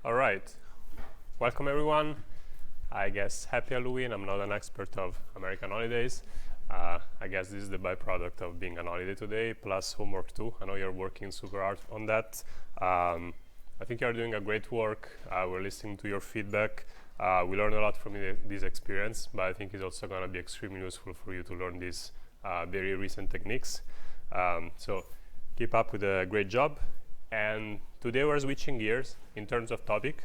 All right. Welcome, everyone. I guess happy Halloween. I'm not an expert of American holidays. I guess this is the byproduct of being on holiday today, plus homework too. I know you're working super hard on that. I think you're doing a great work. We're listening to your feedback. We learned a lot from this experience, but I think it's also going to be extremely useful for you to learn these very recent techniques. So keep up with a great job. And today we're switching gears in terms of topic.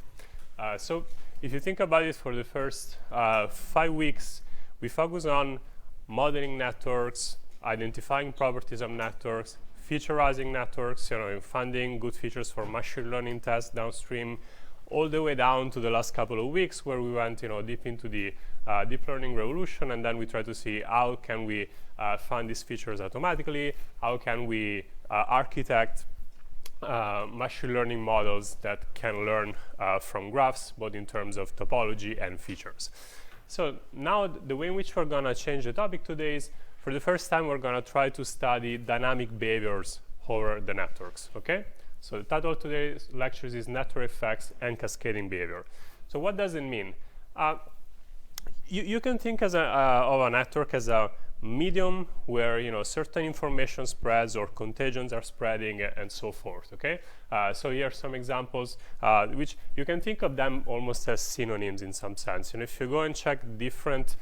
So if you think about it, for the first 5 weeks, we focus on modeling networks, identifying properties of networks, featureizing networks, finding good features for machine learning tests downstream, all the way down to the last couple of weeks where we went deep into the deep learning revolution, and then we try to see how can we find these features automatically, how can we architect machine learning models that can learn from graphs, both in terms of topology and features. So now the way in which we're going to change the topic today is, for the first time, we're going to try to study dynamic behaviors over the networks, okay? So the title of today's lectures is Network Effects and Cascading Behavior. So what does it mean? You can think of a network as a medium where certain information spreads or contagions are spreading and so forth, okay? So here are some examples which you can think of them almost as synonyms in some sense. If you go and check different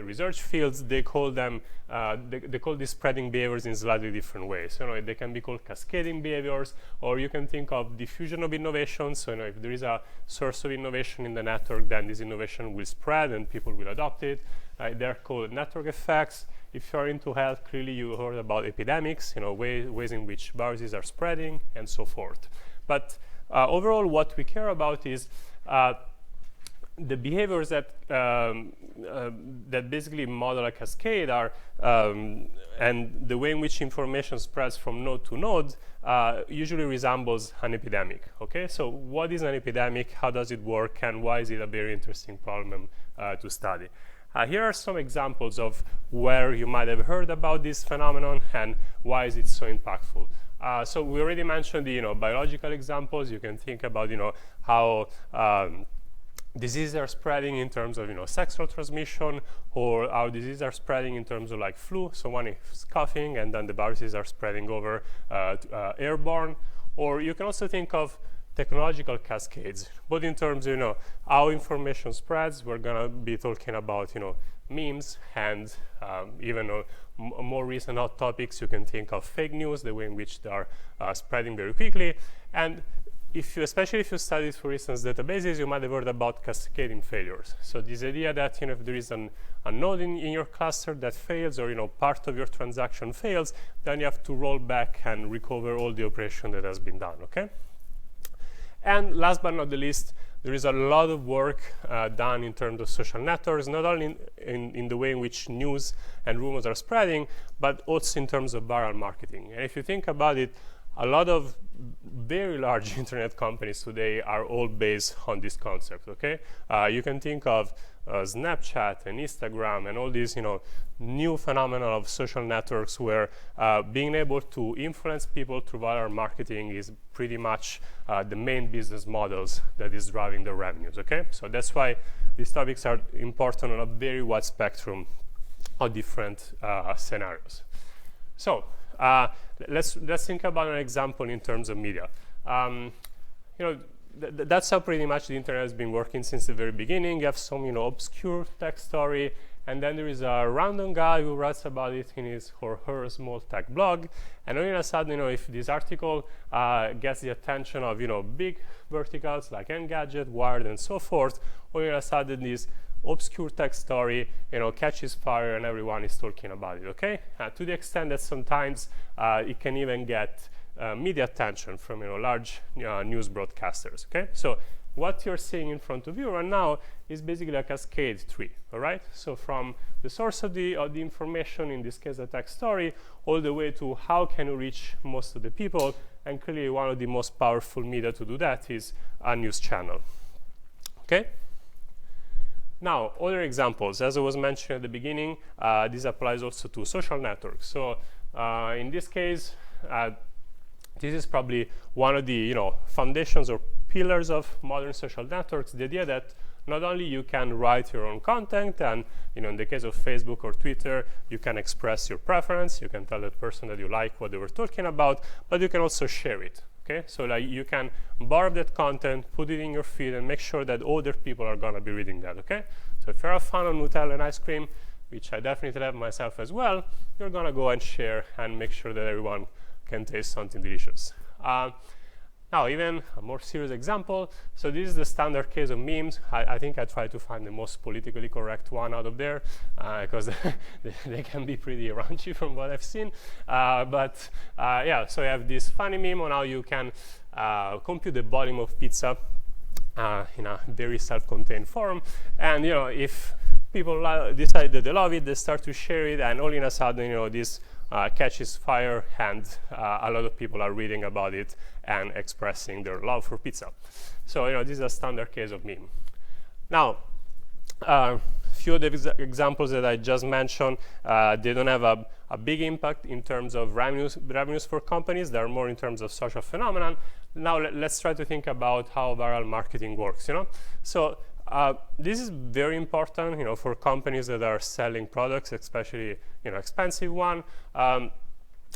research fields, they call them they call these spreading behaviors in slightly different ways. They can be called cascading behaviors, or you can think of diffusion of innovation. So if there is a source of innovation in the network, then this innovation will spread and people will adopt it. They're called network effects. If you're into health, clearly you heard about epidemics, ways in which viruses are spreading and so forth. But overall, what we care about is the behaviors that that basically model a cascade are, and the way in which information spreads from node to node usually resembles an epidemic. Okay, so what is an epidemic? How does it work? And why is it a very interesting problem to study? Here are some examples of where you might have heard about this phenomenon and why is it so impactful. So we already mentioned the biological examples. You can think about how diseases are spreading in terms of sexual transmission, or how diseases are spreading in terms of like flu. So one is coughing and then the viruses are spreading over airborne. Or you can also think of technological cascades, both in terms of how information spreads. We're gonna be talking about memes, and even more recent hot topics. You can think of fake news, the way in which they are spreading very quickly. And especially if you study, for instance, databases, you might have heard about cascading failures. So this idea that if there is a node in your cluster that fails, or part of your transaction fails, then you have to roll back and recover all the operation that has been done. Okay. And last but not the least, there is a lot of work done in terms of social networks, not only in the way in which news and rumors are spreading, but also in terms of viral marketing. And if you think about it, a lot of very large internet companies today are all based on this concept, okay? You can think of Snapchat and Instagram and all these, new phenomena of social networks where being able to influence people through viral marketing is pretty much the main business models that is driving the revenues, okay? So that's why these topics are important on a very wide spectrum of different scenarios. So let's think about an example in terms of media. That's how pretty much the internet has been working since the very beginning. You have some obscure tech story, and then there is a random guy who writes about it in his or her small tech blog, and all of a sudden, if this article gets the attention of big verticals like Engadget, Wired, and so forth, all of a sudden this obscure tech story catches fire and everyone is talking about it, okay? To the extent that sometimes it can even get media attention from large news broadcasters, okay? So what you're seeing in front of you right now is basically a cascade tree, all right? So from the source of the information, in this case a tech story, all the way to how can you reach most of the people, and clearly one of the most powerful media to do that is a news channel, okay? Now, other examples, as I was mentioning at the beginning, this applies also to social networks. So in this case, this is probably one of the foundations or pillars of modern social networks, the idea that not only you can write your own content, and in the case of Facebook or Twitter, you can express your preference, you can tell that person that you like what they were talking about, but you can also share it. Okay, so like you can borrow that content, put it in your feed, and make sure that other people are gonna be reading that. Okay, so if you're a fan of Nutella and ice cream, which I definitely have myself as well, you're gonna go and share and make sure that everyone can taste something delicious. Now, even a more serious example. So this is the standard case of memes. I think I try to find the most politically correct one out of there, because they can be pretty raunchy from what I've seen. Yeah, so you have this funny meme on how you can compute the volume of pizza in a very self-contained form. And if people decide that they love it, they start to share it, and all in a sudden, this catches fire, and a lot of people are reading about it and expressing their love for pizza. So this is a standard case of meme. Now, few of the examples that I just mentioned, they don't have a big impact in terms of revenues for companies. They're more in terms of social phenomenon. Now let's try to think about how viral marketing works. So this is very important, for companies that are selling products, especially expensive one.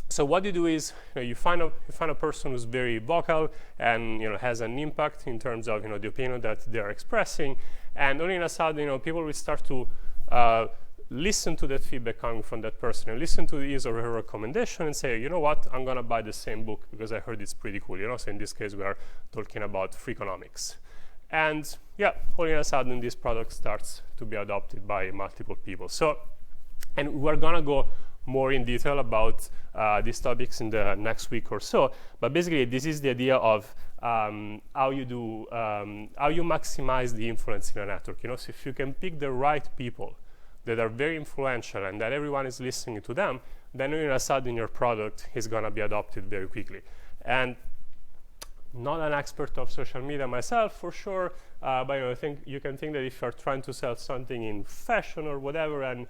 So what you do is you find a person who's very vocal and has an impact in terms of the opinion that they're expressing, and all in a sudden people will start to listen to that feedback coming from that person and listen to his or her recommendation and say, you know what, I'm gonna buy the same book because I heard it's pretty cool. So in this case we are talking about Freakonomics. And yeah, all in a sudden this product starts to be adopted by multiple people. So, and we're gonna go more in detail about these topics in the next week or so. But basically, this is the idea of how you maximize the influence in a network. So if you can pick the right people that are very influential and that everyone is listening to them, then all in a sudden your product is gonna be adopted very quickly. And not an expert of social media myself, for sure, but I think you can think that if you're trying to sell something in fashion or whatever, and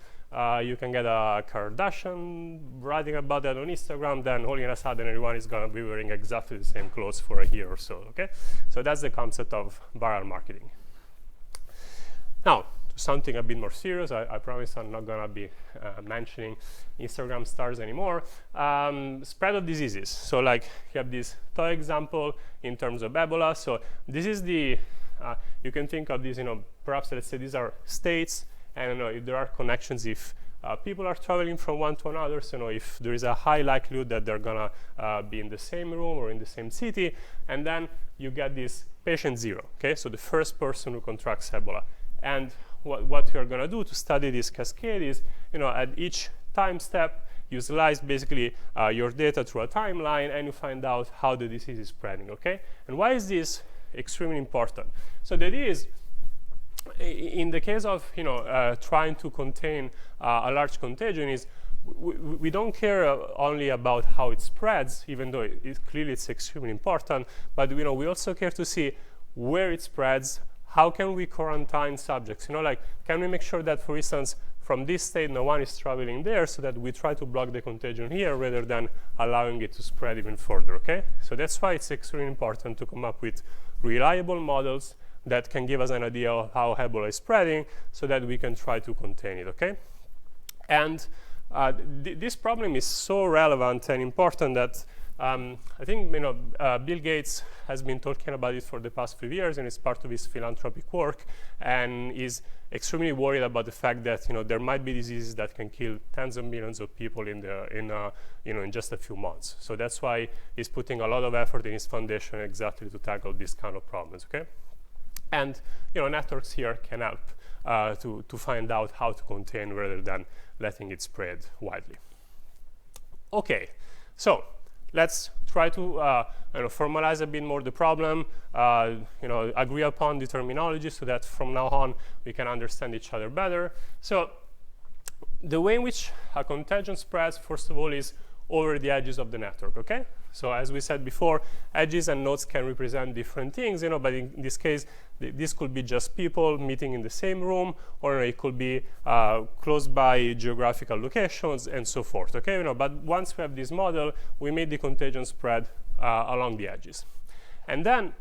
you can get a Kardashian writing about that on Instagram, then all in a sudden everyone is going to be wearing exactly the same clothes for a year or so. Okay, so that's the concept of viral marketing. Now, to something a bit more serious, I promise I'm not going to be mentioning Instagram stars anymore. Spread of diseases. So like you have this toy example in terms of Ebola. So this is the, you can think of these, perhaps let's say these are states, and if there are connections, if people are traveling from one to another, so if there is a high likelihood that they're gonna be in the same room or in the same city, and then you get this patient zero, okay? So the first person who contracts Ebola. And what we are gonna do to study this cascade is, at each time step, you slice basically your data through a timeline, and you find out how the disease is spreading, okay? And why is this extremely important? So the idea is, in the case of trying to contain a large contagion, is we don't care only about how it spreads, even though clearly it's extremely important, but we also care to see where it spreads. How can we quarantine subjects? Like, can we make sure that, for instance, from this state, no one is traveling there, so that we try to block the contagion here rather than allowing it to spread even further, okay? So that's why it's extremely important to come up with reliable models that can give us an idea of how Ebola is spreading so that we can try to contain it, okay? And this problem is so relevant and important that I think Bill Gates has been talking about it for the past few years, and it's part of his philanthropic work, and is extremely worried about the fact that there might be diseases that can kill tens of millions of people in just a few months. So that's why he's putting a lot of effort in his foundation exactly to tackle these kind of problems. Okay, and networks here can help to find out how to contain rather than letting it spread widely. Okay, so let's try to formalize a bit more the problem, agree upon the terminology so that from now on we can understand each other better. So the way in which a contagion spreads, first of all, is over the edges of the network, okay? So as we said before, edges and nodes can represent different things, but in this case, this could be just people meeting in the same room, or it could be close by geographical locations and so forth, okay? But once we have this model, we made the contagion spread along the edges. And then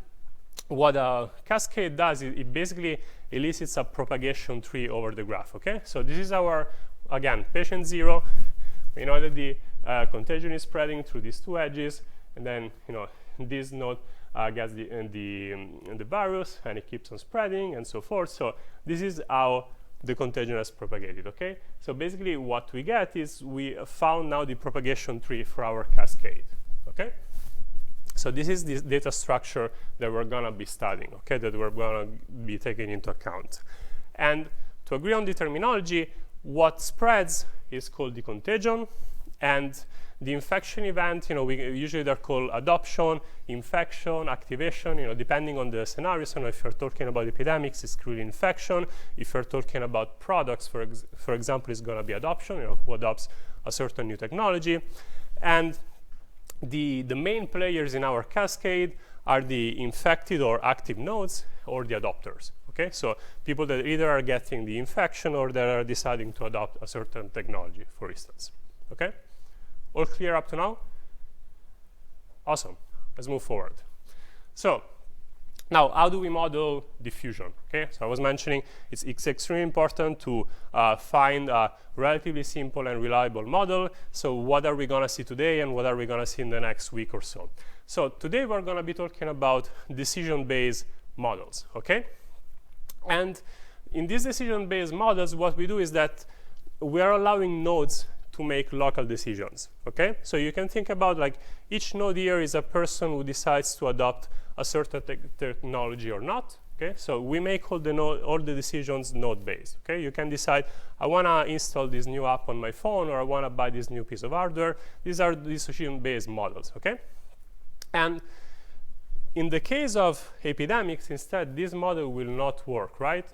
what a cascade does is it basically elicits a propagation tree over the graph, okay? So this is our, again, patient 0. We know that the contagion is spreading through these two edges, and then, this node gets the virus, and it keeps on spreading, and so forth. So this is how the contagion has propagated, okay? So basically what we get is we found now the propagation tree for our cascade, okay? So this is the data structure that we're gonna be studying, okay, that we're gonna be taking into account. And to agree on the terminology, what spreads is called the contagion, and the infection event, usually they're called adoption, infection, activation, depending on the scenario. So if you're talking about epidemics, it's clearly infection. If you're talking about products, for example, it's gonna be adoption, who adopts a certain new technology. And the main players in our cascade are the infected or active nodes or the adopters, okay? So people that either are getting the infection or that are deciding to adopt a certain technology, for instance, okay? All clear up to now? Awesome. Let's move forward. So now, how do we model diffusion? Okay, so I was mentioning it's extremely important to find a relatively simple and reliable model. So what are we going to see today, and what are we going to see in the next week or so? So today we're going to be talking about decision-based models, okay? And in these decision-based models, what we do is that we are allowing nodes to make local decisions, okay? So you can think about like each node here is a person who decides to adopt a certain technology or not, okay? So we make all the decisions node-based, okay? You can decide, I want to install this new app on my phone, or I want to buy this new piece of hardware. These are decision-based models, okay? And in the case of epidemics, instead, this model will not work, right?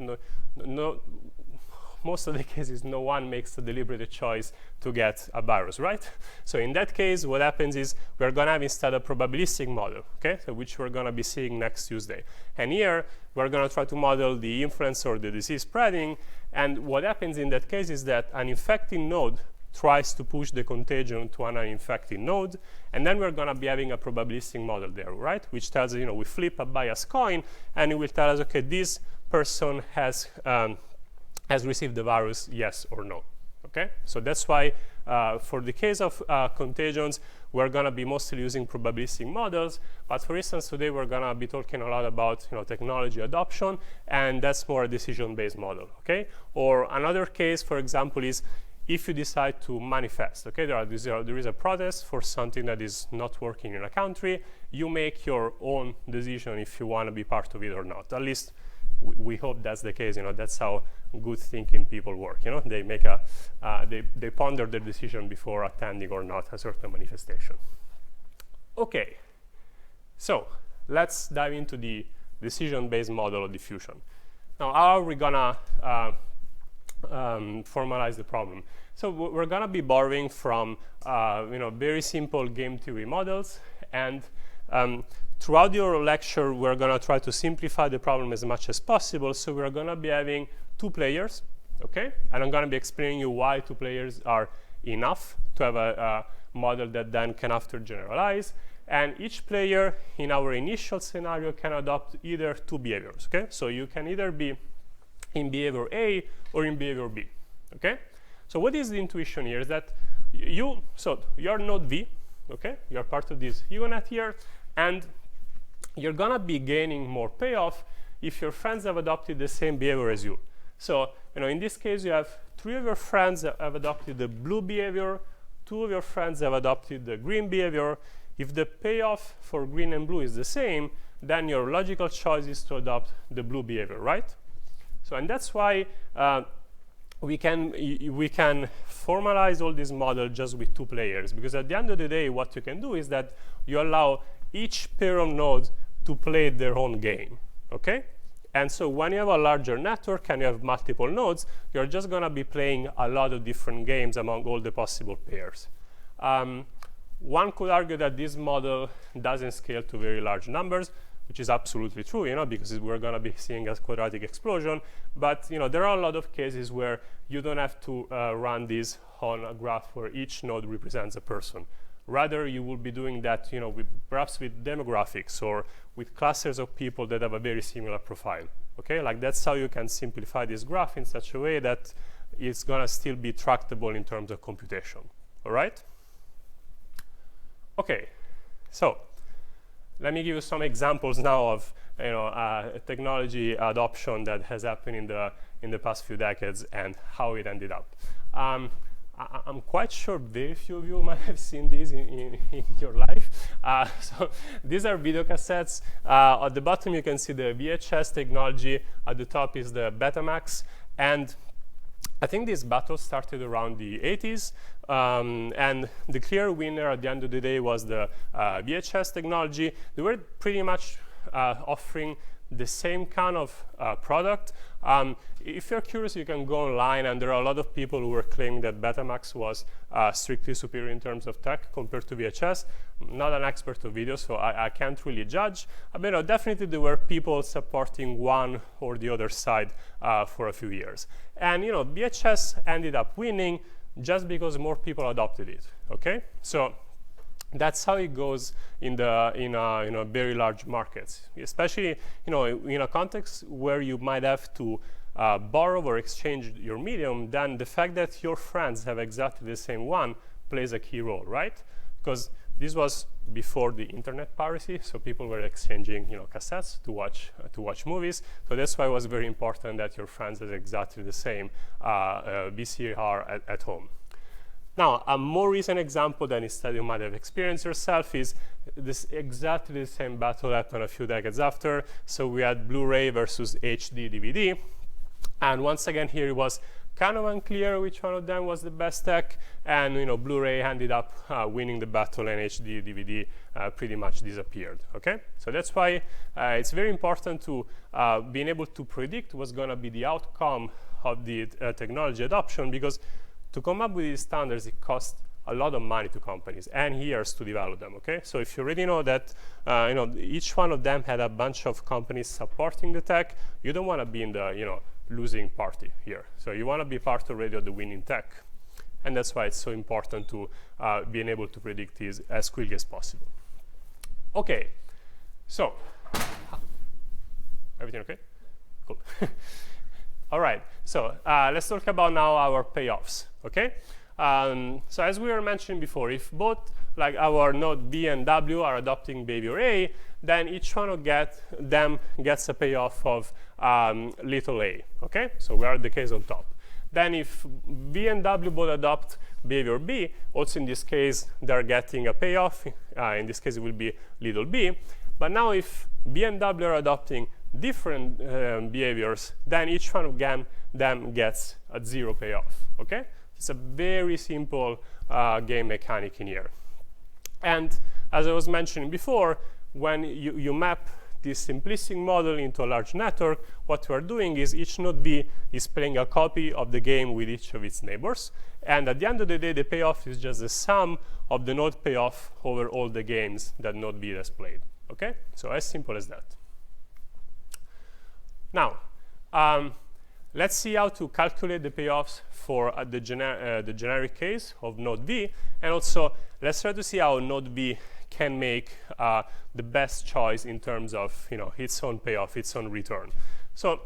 Most of the cases, no one makes a deliberate choice to get a virus, right? So in that case, what happens is we're going to have instead a probabilistic model, okay, so which we're going to be seeing next Tuesday. And here, we're going to try to model the influence or the disease spreading. And what happens in that case is that an infecting node tries to push the contagion to an uninfected node. And then we're going to be having a probabilistic model there, right? Which tells us, we flip a biased coin, and it will tell us, okay, this person has received the virus, yes or no, okay? So that's why for the case of contagions, we're gonna be mostly using probabilistic models. But for instance, today we're gonna be talking a lot about technology adoption, and that's more a decision-based model, okay? Or another case, for example, is if you decide to manifest, okay? There is a protest for something that is not working in a country. You make your own decision if you wanna be part of it or not. At least we hope that's the case. That's how good thinking people work. They make they ponder their decision before attending or not a certain manifestation. Okay, so let's dive into the decision-based model of diffusion. Now, how are we gonna formalize the problem? So we're gonna be borrowing from very simple game theory models, and throughout your lecture, we're going to try to simplify the problem as much as possible. So we're going to be having 2 players, okay? And I'm going to be explaining you why 2 players are enough to have a model that then can after generalize. And each player in our initial scenario can adopt either 2 behaviors, okay? So you can either be in behavior A or in behavior B, okay? So what is the intuition here is that you're node V, okay? You're part of this UNet here, and you're gonna be gaining more payoff if your friends have adopted the same behavior as you. So, in this case, you have 3 of your friends that have adopted the blue behavior, 2 of your friends have adopted the green behavior. If the payoff for green and blue is the same, then your logical choice is to adopt the blue behavior, right? So, and that's why we can formalize all this model just with 2 players, because at the end of the day, what you can do is that you allow each pair of nodes to play their own game, okay? And so when you have a larger network and you have multiple nodes, you're just going to be playing a lot of different games among all the possible pairs. One could argue that this model doesn't scale to very large numbers, which is absolutely true, because we're going to be seeing a quadratic explosion. But there are a lot of cases where you don't have to run this on a graph where each node represents a person. Rather, you will be doing that, perhaps with demographics or with clusters of people that have a very similar profile. Okay, like that's how you can simplify this graph in such a way that it's gonna still be tractable in terms of computation. All right. Okay, so let me give you some examples now of technology adoption that has happened in the past few decades and how it ended up. I'm quite sure very few of you might have seen these in your life. So these are video cassettes. At the bottom you can see the VHS technology. At the top is the Betamax. And I think this battle started around the 80s. And the clear winner at the end of the day was the VHS technology. They were pretty much offering the same kind of product. If you're curious, you can go online, and there are a lot of people who were claiming that Betamax was strictly superior in terms of tech compared to VHS. I'm not an expert of video, so I can't really judge. But definitely there were people supporting one or the other side for a few years. And VHS ended up winning just because more people adopted it. Okay, so that's how it goes in very large markets, especially in a context where you might have to borrow or exchange your medium. Then the fact that your friends have exactly the same one plays a key role, right? Because this was before the internet piracy, so people were exchanging cassettes to watch movies. So that's why it was very important that your friends had exactly the same VCR at home. Now, a more recent example that instead you might have experienced yourself is this exactly the same battle happened a few decades after. So we had Blu-ray versus HD DVD. And once again, here it was kind of unclear which one of them was the best tech. And Blu-ray ended up winning the battle, and HD DVD pretty much disappeared. Okay, so that's why it's very important to being able to predict what's going to be the outcome of the technology adoption, because to come up with these standards, it costs a lot of money to companies and years to develop them. Okay, so if you already know that each one of them had a bunch of companies supporting the tech, you don't want to be in the losing party here. So you want to be part already of the winning tech, and that's why it's so important to being able to predict this as quickly as possible. Okay, so everything okay? Cool. All right, so let's talk about now our payoffs, okay? So as we were mentioning before, if both like our node B and W are adopting behavior A, then each one of them gets a payoff of little a, okay? So we are at the case on top. Then if B and W both adopt behavior B, also in this case, they're getting a payoff. In this case, it will be little b. But now if B and W are adopting different behaviors, then each one of them gets a 0 payoff, okay? It's a very simple game mechanic in here. And as I was mentioning before, when you map this simplistic model into a large network, what we're doing is each node B is playing a copy of the game with each of its neighbors. And at the end of the day, the payoff is just the sum of the node payoff over all the games that node B has played, okay? So as simple as that. Now, let's see how to calculate the payoffs for the generic case of node B, and also let's try to see how node B can make the best choice in terms of its own payoff, its own return. So,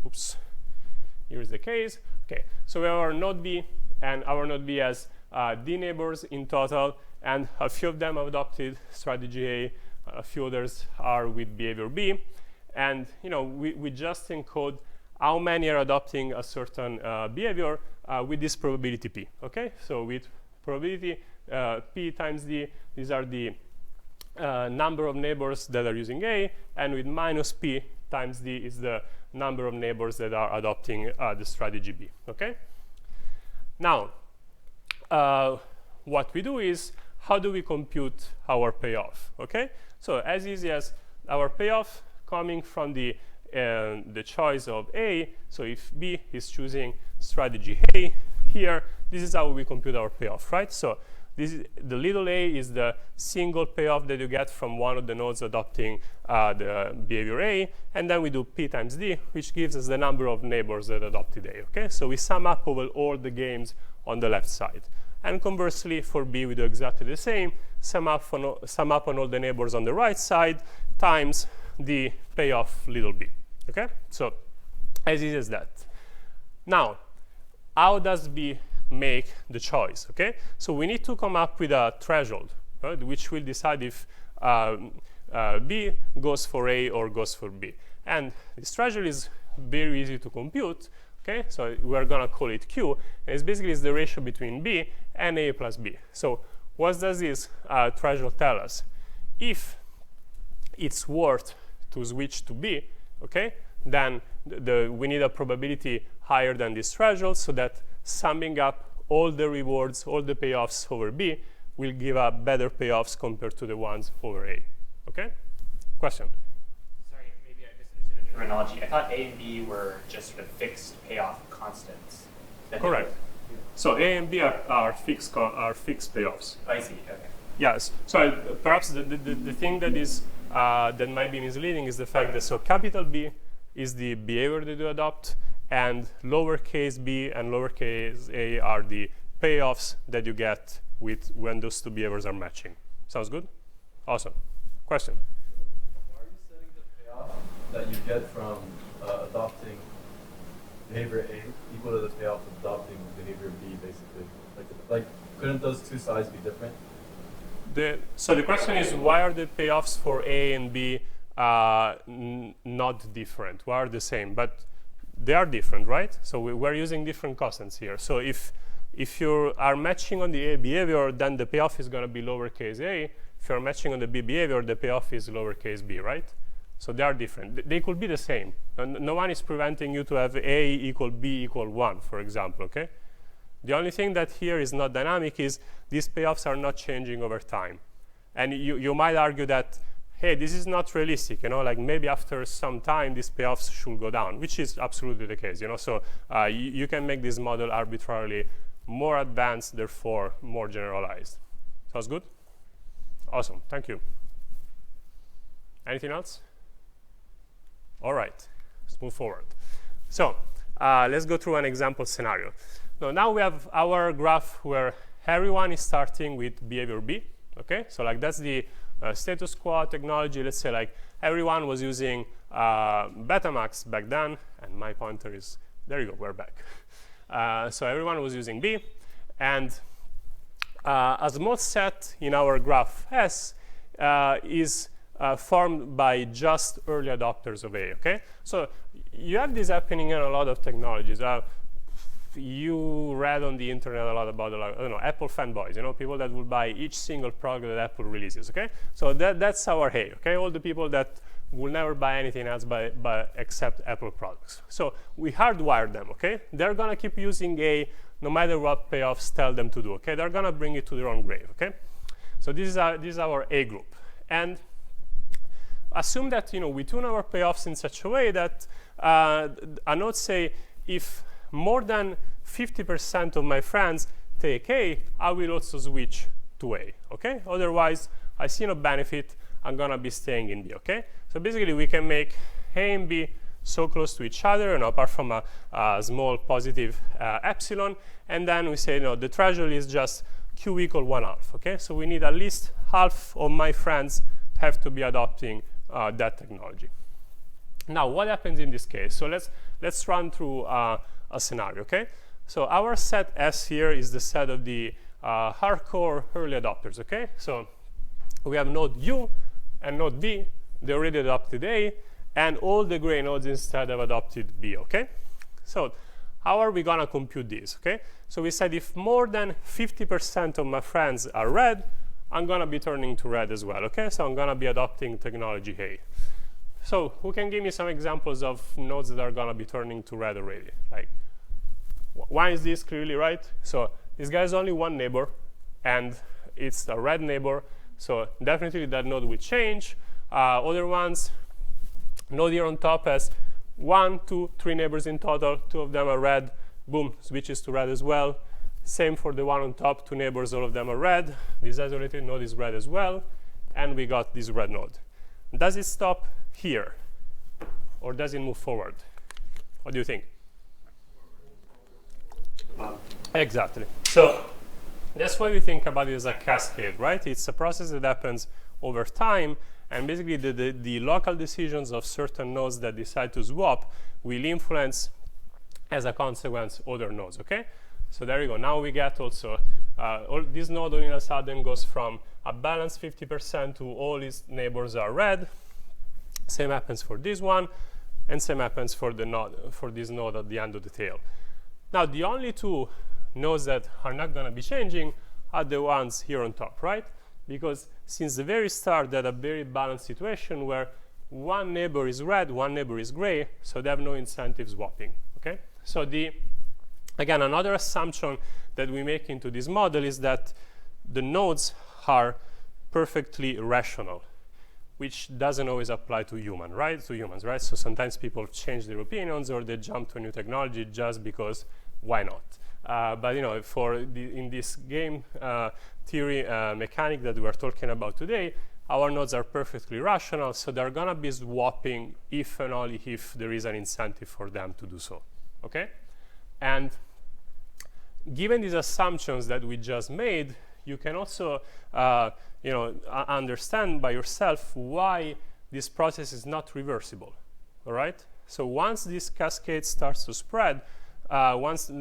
oops, here's the case. Okay, so we have our node B, and our node B has D neighbors in total, and a few of them have adopted strategy A, a few others are with behavior B. And we just encode how many are adopting a certain behavior with this probability P. Okay, so with probability P times D, these are the number of neighbors that are using A, and with minus P times D is the number of neighbors that are adopting the strategy B. Okay. Now, what we do is, how do we compute our payoff? Okay, so as easy as our payoff coming from the choice of A. So if B is choosing strategy A here, this is how we compute our payoff, right? So this is, the little a is the single payoff that you get from one of the nodes adopting the behavior A, and then we do P times D, which gives us the number of neighbors that adopted A, okay? So we sum up over all the games on the left side. And conversely, for B, we do exactly the same. Sum up on all the neighbors on the right side times the payoff little b. Okay? So as easy as that. Now, how does B make the choice? Okay? So we need to come up with a threshold, right, which will decide if B goes for A or goes for B. And this threshold is very easy to compute. Okay, so we're gonna call it Q, and it's basically the ratio between B and A plus B. So what does this threshold tell us? If it's worth to switch to B, okay, then we need a probability higher than this threshold, so that summing up all the rewards, all the payoffs over B will give up better payoffs compared to the ones over A. Okay? Question? Analogy. I thought A and B were just sort of fixed payoff constants. Correct. So A and B are fixed payoffs. Oh, I see. Okay. Yes. So perhaps the thing that is that might be misleading is the fact that so capital B is the behavior that you adopt, and lowercase b and lowercase a are the payoffs that you get with when those two behaviors are matching. Sounds good? Awesome. Question? Why are you setting the payoff that you get from adopting behavior A equal to the payoff of adopting behavior B, basically? Like couldn't those two sides be different? So the question is, why are the payoffs for A and B not different? Why are the same? But they are different, right? So we're using different constants here. So if you are matching on the A behavior, then the payoff is going to be lowercase a. If you're matching on the B behavior, the payoff is lowercase b, right? So they are different. They could be the same. No one is preventing you to have A equal B equal 1, for example, okay? The only thing that here is not dynamic is these payoffs are not changing over time. And you might argue that, hey, this is not realistic, you know, like maybe after some time these payoffs should go down, which is absolutely the case, you know. So you can make this model arbitrarily more advanced, therefore more generalized. Sounds good? Awesome, thank you. Anything else? All right, let's move forward. So let's go through an example scenario. Now we have our graph where everyone is starting with behavior B, okay? So like that's the status quo technology. Let's say like everyone was using Betamax back then, and my pointer is, there you go, we're back. So everyone was using B, and a small set in our graph S is formed by just early adopters of A, okay? So you have this happening in a lot of technologies. You read on the internet a lot about, I don't know, Apple fanboys, you know, people that will buy each single product that Apple releases, okay? So that's our A, okay? All the people that will never buy anything else except Apple products. So we hardwire them, okay? They're gonna keep using A no matter what payoffs tell them to do, okay? They're gonna bring it to their own grave, okay? So this is our A group. And assume that, you know, we tune our payoffs in such a way that a node say, if more than 50% of my friends take A, I will also switch to A, okay? Otherwise, I see no benefit, I'm gonna be staying in B, okay? So basically, we can make A and B so close to each other, you know, apart from a small positive epsilon, and then we say, no, the threshold is just Q equal 1/2, okay? So we need at least half of my friends have to be adopting that technology. Now, what happens in this case? So let's run through a scenario, okay? So our set S here is the set of the hardcore early adopters, okay? So we have node U and node B. They already adopted A, and all the gray nodes instead have adopted B, okay? So how are we gonna compute these, okay? So we said if more than 50% of my friends are red, I'm gonna be turning to red as well, okay? So I'm gonna be adopting technology A. So who can give me some examples of nodes that are gonna be turning to red already? Like, why is this clearly right? So this guy has only one neighbor, and it's a red neighbor, so definitely that node will change. Other ones, node here on top has 1, 2, 3 neighbors in total. 2 of them are red, boom, switches to red as well. Same for the one on top, 2 neighbors, all of them are red. This isolated node is red as well, and we got this red node. Does it stop here, or does it move forward? What do you think? Exactly. So that's why we think about it as a cascade, right? It's a process that happens over time, and basically the local decisions of certain nodes that decide to swap will influence, as a consequence, other nodes, okay? So there you go. Now we get also, all this node all of a sudden goes from a balanced 50% to all its neighbors are red. Same happens for this one, and same happens for the node, for this node at the end of the tail. Now the only two nodes that are not going to be changing are the ones here on top, right? Because since the very start, they had a very balanced situation where one neighbor is red, one neighbor is gray, so they have no incentive swapping, okay? So again, another assumption that we make into this model is that the nodes are perfectly rational, which doesn't always apply to humans, right? So sometimes people change their opinions or they jump to a new technology just because why not? But you know, in this game theory mechanic that we're talking about today, our nodes are perfectly rational, so they're gonna be swapping if and only if there is an incentive for them to do so, okay? And given these assumptions that we just made, you can also understand by yourself why this process is not reversible, all right? So once this cascade starts to spread, once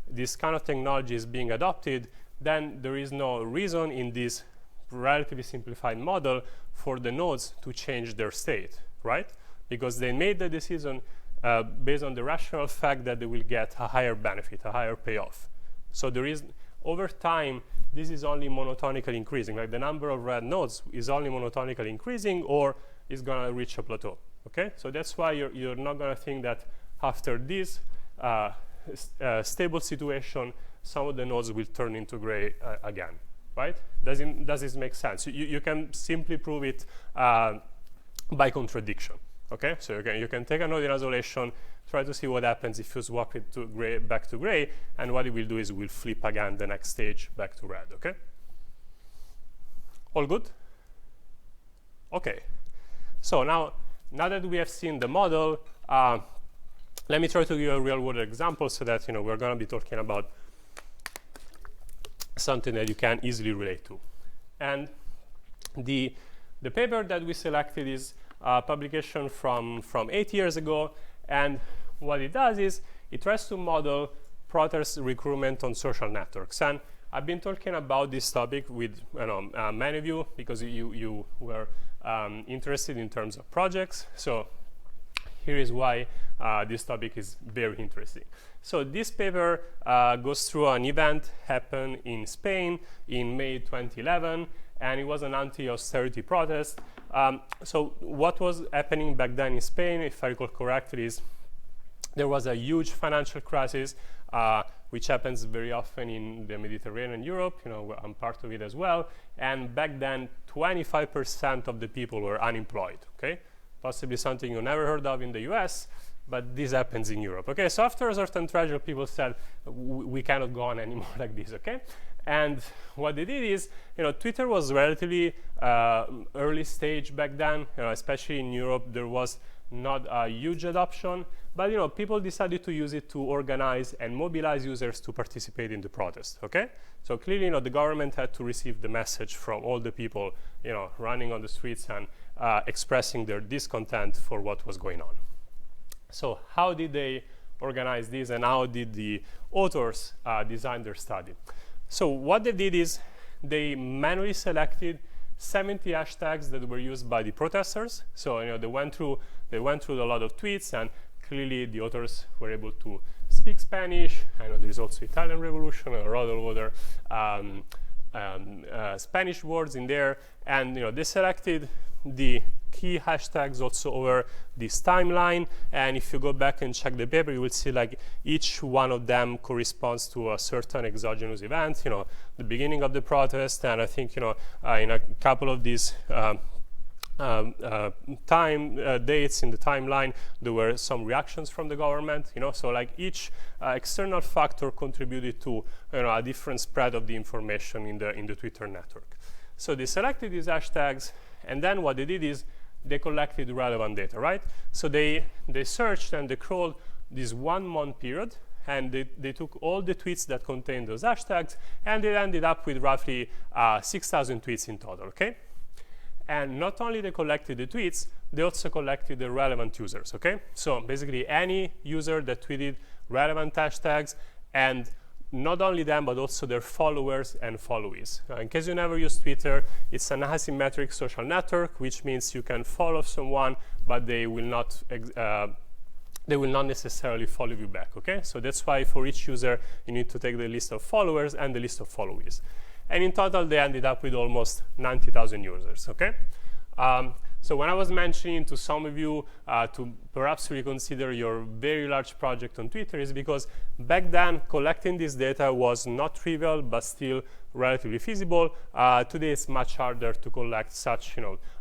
this kind of technology is being adopted, then there is no reason in this relatively simplified model for the nodes to change their state, right? Because they made the decision based on the rational fact that they will get a higher benefit, a higher payoff. So there is, over time, this is only monotonically increasing. Like the number of red nodes is only monotonically increasing or is going to reach a plateau, okay? So that's why you're not going to think that after this stable situation, some of the nodes will turn into gray again, right? Does this make sense? You can simply prove it by contradiction, okay? So you can take a node in isolation, try to see what happens if you swap it to gray, back to gray, and what it will do is it will flip again the next stage back to red, okay? All good? Okay. So now that we have seen the model, let me try to give you a real-world example so that we're going to be talking about something that you can easily relate to. And the paper that we selected is a publication from 8 years ago, and what it does is it tries to model protest recruitment on social networks. And I've been talking about this topic with many of you because you were interested in terms of projects. So here is why this topic is very interesting. So this paper goes through an event happened in Spain in May 2011, and it was an anti-austerity protest. So what was happening back then in Spain, if I recall correctly, is there was a huge financial crisis, which happens very often in the Mediterranean Europe. I'm part of it as well. And back then, 25% of the people were unemployed, okay? Possibly something you never heard of in the US, but this happens in Europe, okay? So after a certain threshold, people said, we cannot go on anymore like this, okay? And what they did is, Twitter was relatively early stage back then, especially in Europe. There was not a huge adoption, but people decided to use it to organize and mobilize users to participate in the protest, okay? So clearly, the government had to receive the message from all the people, running on the streets and expressing their discontent for what was going on. So how did they organize this, and how did the authors design their study? So what they did is they manually selected 70 hashtags that were used by the protesters. So they went through a lot of tweets, and clearly the authors were able to speak Spanish. I know there's also Italian Revolution and a lot of other Spanish words in there, and they selected the key hashtags also over this timeline. And if you go back and check the paper, you will see like each one of them corresponds to a certain exogenous event, the beginning of the protest. And I think, in a couple of these dates in the timeline, there were some reactions from the government, so like each external factor contributed to a different spread of the information in the Twitter network. So they selected these hashtags, and then what they did is they collected relevant data, right? So they searched and they crawled this 1 month period, and they took all the tweets that contained those hashtags, and they ended up with roughly 6,000 tweets in total, okay? And not only they collected the tweets, they also collected the relevant users, okay? So basically any user that tweeted relevant hashtags, and not only them, but also their followers and followees. In case you never use Twitter, it's an asymmetric social network, which means you can follow someone, but they will not necessarily follow you back, okay? So that's why for each user, you need to take the list of followers and the list of followees. And in total, they ended up with almost 90,000 users, okay? So when I was mentioning to some of you to perhaps reconsider your very large project on Twitter, is because back then collecting this data was not trivial, but still relatively feasible. Today it's much harder to collect such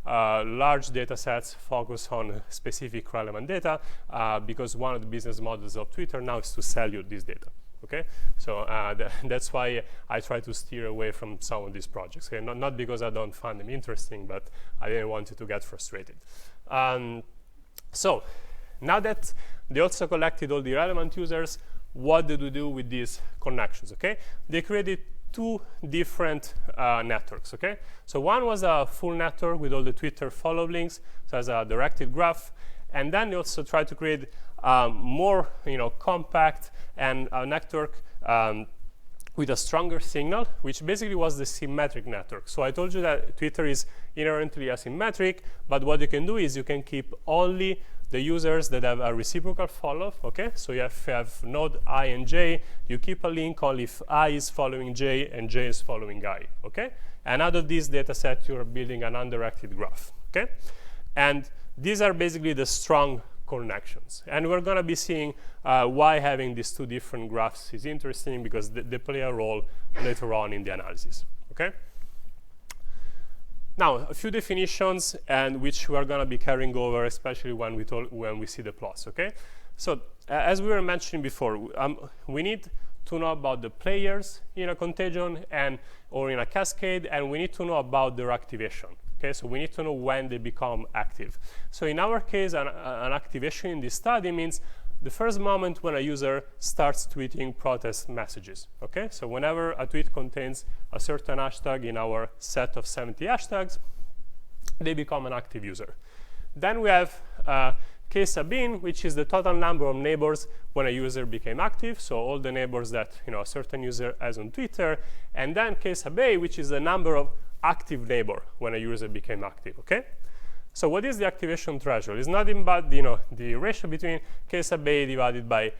large data sets, focus on specific relevant data, because one of the business models of Twitter now is to sell you this data. Okay, so that's why I try to steer away from some of these projects. Okay? Not because I don't find them interesting, but I didn't want you to get frustrated. So now that they also collected all the relevant users, what did we do with these connections? Okay, they created two different networks. Okay, so one was a full network with all the Twitter follow links, so as a directed graph, and then they also tried to create more compact and a network with a stronger signal, which basically was the symmetric network. So I told you that Twitter is inherently asymmetric, but what you can do is you can keep only the users that have a reciprocal follow, okay? So if you have node I and j, you keep a link only if I is following j and j is following I, okay? And out of this data set, you're building an undirected graph, okay? And these are basically the strong connections. And we're going to be seeing why having these two different graphs is interesting, because they play a role later on in the analysis, okay? Now, a few definitions, and which we are going to be carrying over, especially when we see the plots, okay? So as we were mentioning before, we need to know about the players in a contagion or in a cascade, and we need to know about their activation. Okay, so we need to know when they become active. So in our case, an activation in this study means the first moment when a user starts tweeting protest messages. Okay, so whenever a tweet contains a certain hashtag in our set of 70 hashtags, they become an active user. Then we have case bin, which is the total number of neighbors when a user became active. So all the neighbors that a certain user has on Twitter. And then case bay, which is the number of active neighbor when a user became active, okay? So what is the activation threshold? It's nothing but the ratio between case bay divided by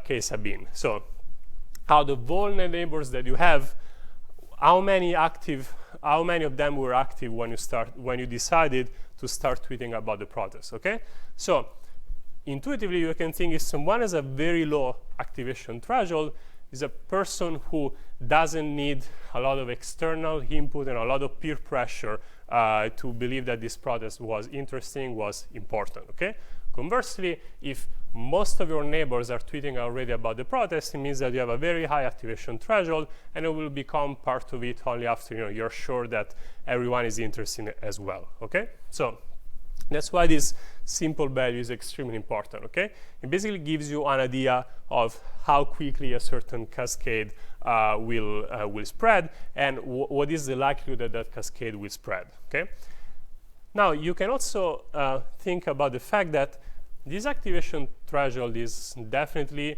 case bin. So out of all the neighbors that you have, how many of them were active when you decided to start tweeting about the protest, okay? So intuitively, you can think if someone has a very low activation threshold, is a person who doesn't need a lot of external input and a lot of peer pressure to believe that this protest was interesting, was important, okay? Conversely, if most of your neighbors are tweeting already about the protest, it means that you have a very high activation threshold, and it will become part of it only after you're sure that everyone is interested as well, okay? So that's why this simple value is extremely important, okay? It basically gives you an idea of how quickly a certain cascade will spread, and what is the likelihood that that cascade will spread, okay? Now, you can also think about the fact that this activation threshold is definitely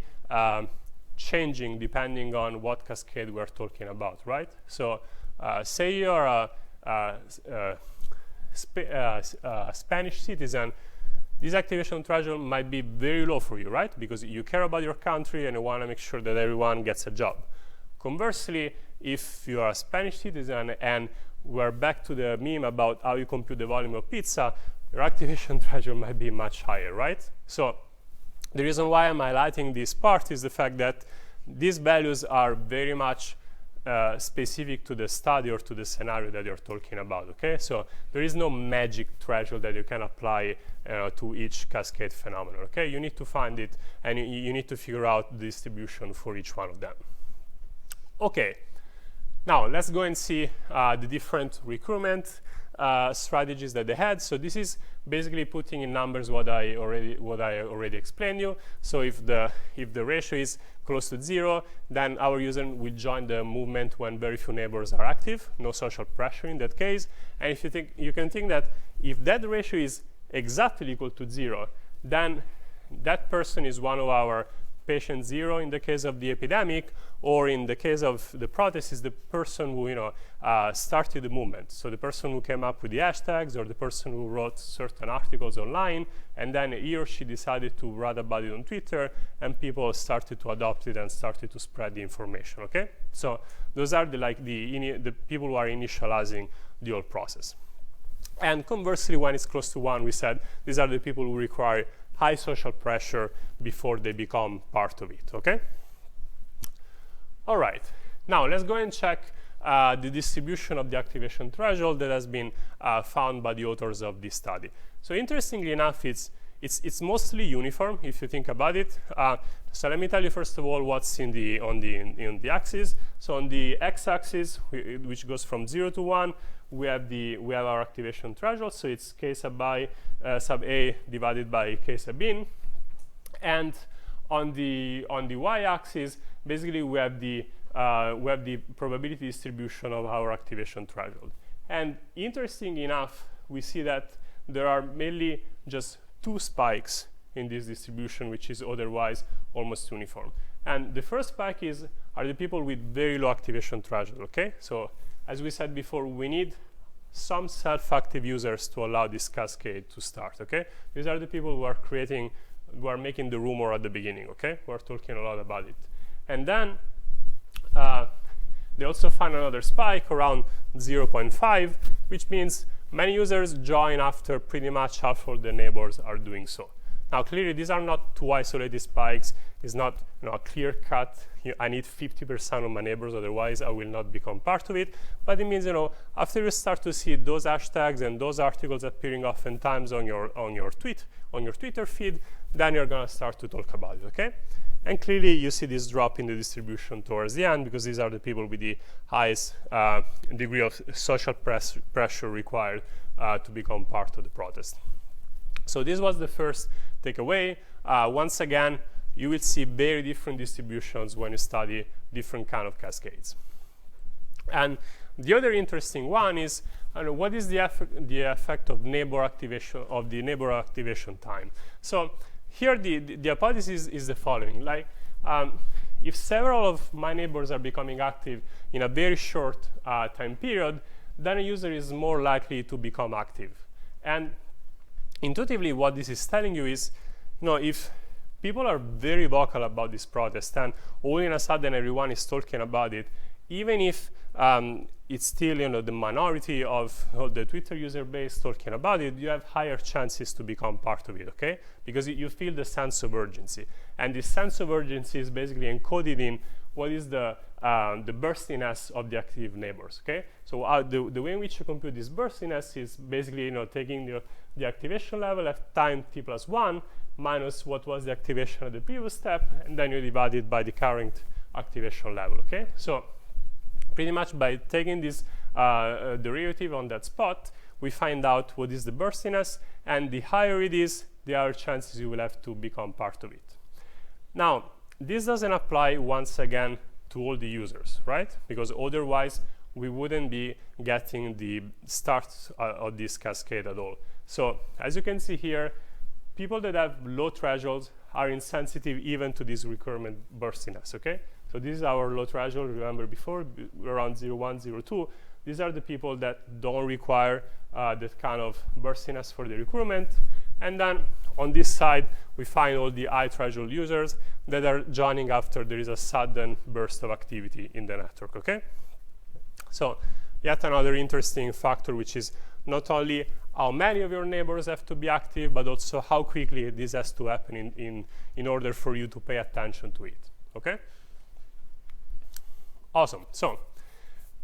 changing depending on what cascade we're talking about, right? So say you're a Spanish citizen, this activation threshold might be very low for you, right? Because you care about your country and you want to make sure that everyone gets a job. Conversely, if you are a Spanish citizen, and we're back to the meme about how you compute the volume of pizza, your activation threshold might be much higher, right? So the reason why I'm highlighting this part is the fact that these values are very much specific to the study or to the scenario that you're talking about, okay? So there is no magic threshold that you can apply to each cascade phenomenon, okay? You need to find it, and you need to figure out the distribution for each one of them. Okay, now let's go and see the different recruitment strategies that they had. So this is basically putting in numbers what I already explained you. So if the ratio is close to 0, then our user will join the movement when very few neighbors are active, no social pressure in that case. And if you think, you can think that if that ratio is exactly equal to 0, then that person is one of our patient 0 in the case of the epidemic, or in the case of the protest is the person who started the movement. So the person who came up with the hashtags, or the person who wrote certain articles online, and then he or she decided to write about it on Twitter, and people started to adopt it and started to spread the information. Okay, so those are the people who are initializing the whole process. And conversely, when it's close to 1, we said these are the people who require high social pressure before they become part of it. Okay. All right. Now let's go and check the distribution of the activation threshold that has been found by the authors of this study. So interestingly enough, it's mostly uniform if you think about it. So let me tell you first of all what's on the axis. So on the x-axis, which goes from 0 to 1, we have our activation threshold. So it's k sub a divided by k sub in, and on the y-axis, basically we have the probability distribution of our activation threshold. And interesting enough, we see that there are mainly just 2 spikes in this distribution, which is otherwise almost uniform. And the first spike are the people with very low activation threshold. Okay, so as we said before, we need some self-active users to allow this cascade to start. Okay, these are the people who are making the rumor at the beginning. Okay, who are talking a lot about it. And then they also find another spike around 0.5, which means many users join after pretty much half of the neighbors are doing so. Now, clearly, these are not 2 isolated spikes. It's not a clear cut. I need 50% of my neighbors, otherwise I will not become part of it. But it means, after you start to see those hashtags and those articles appearing oftentimes on your Twitter feed, then you're gonna start to talk about it. Okay. And clearly, you see this drop in the distribution towards the end, because these are the people with the highest degree of social pressure required to become part of the protest. So this was the first takeaway. Once again, you will see very different distributions when you study different kind of cascades. And the other interesting one is, what is the effect of neighbor activation time? So here, the hypothesis is the following. Like, if several of my neighbors are becoming active in a very short time period, then a user is more likely to become active. And intuitively, what this is telling you is, if people are very vocal about this protest, and all in a sudden everyone is talking about it, even if it's still the minority of the Twitter user base talking about it, you have higher chances to become part of it, okay? Because you feel the sense of urgency. And this sense of urgency is basically encoded in what is the burstiness of the active neighbors, okay? So the way in which you compute this burstiness is basically taking the activation level at time t+1 minus what was the activation at the previous step, and then you divide it by the current activation level, okay? So pretty much by taking this derivative on that spot, we find out what is the burstiness, and the higher it is, the higher chances you will have to become part of it. Now, this doesn't apply once again to all the users, right? Because otherwise, we wouldn't be getting the start of this cascade at all. So as you can see here, people that have low thresholds are insensitive even to this recurrent burstiness, okay? So this is our low threshold, remember before, around 0.1, 0.2. These are the people that don't require that kind of burstiness for the recruitment. And then on this side, we find all the high threshold users that are joining after there is a sudden burst of activity in the network, okay? So yet another interesting factor, which is not only how many of your neighbors have to be active, but also how quickly this has to happen in order for you to pay attention to it, okay? Awesome. So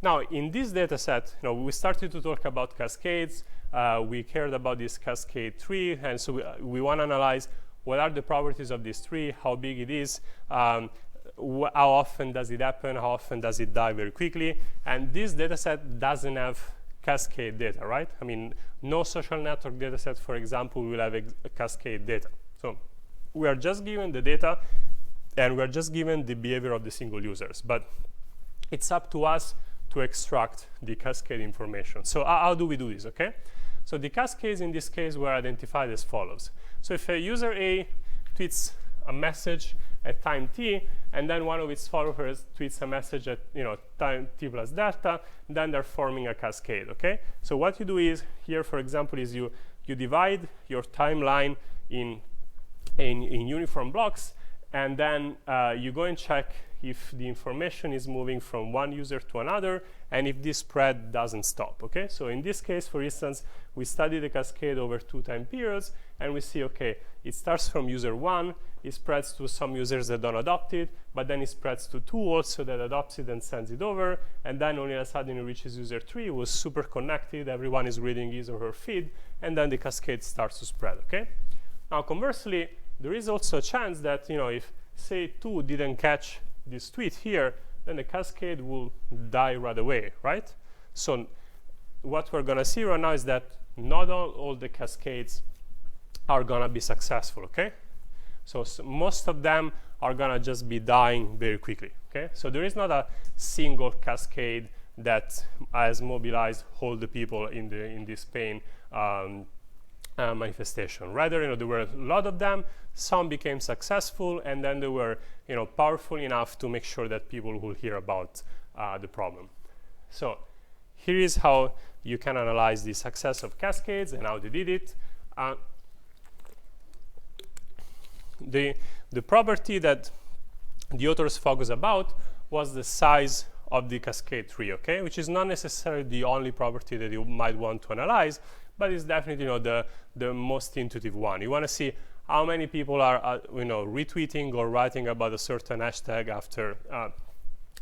now in this data set, we started to talk about cascades. We cared about this cascade tree, and so we want to analyze what are the properties of this tree, how big it is, how often does it happen, how often does it die very quickly. And this data set doesn't have cascade data, right? I mean, no social network data set, for example, will have a cascade data. So we are just given the data and we're just given the behavior of the single users. But it's up to us to extract the cascade information. So how do we do this, okay? So the cascades in this case were identified as follows. So if a user A tweets a message at time t, and then one of its followers tweets a message at time t plus delta, then they're forming a cascade, okay? So what you do is, here for example, is you divide your timeline in uniform blocks, and then you go and check if the information is moving from one user to another, and if this spread doesn't stop, okay? So in this case, for instance, we study the cascade over 2 time periods, and we see, okay, it starts from user 1, it spreads to some users that don't adopt it, but then it spreads to 2 also that adopts it and sends it over, and then all of a sudden it reaches user 3, it was super connected, everyone is reading his or her feed, and then the cascade starts to spread, okay? Now, conversely, there is also a chance that, if, say, 2 didn't catch this tweet here, then the cascade will die right away, right? So what we're going to see right now is that not all the cascades are going to be successful, okay? So most of them are going to just be dying very quickly, okay? So there is not a single cascade that has mobilized all the people in this pain manifestation. Rather, there were a lot of them. Some became successful, and then they were, powerful enough to make sure that people will hear about the problem. So here is how you can analyze the success of cascades and how they did it. The property that the authors focus about was the size of the cascade tree, okay? Which is not necessarily the only property that you might want to analyze, but it's definitely the most intuitive one. You want to see how many people are retweeting or writing about a certain hashtag after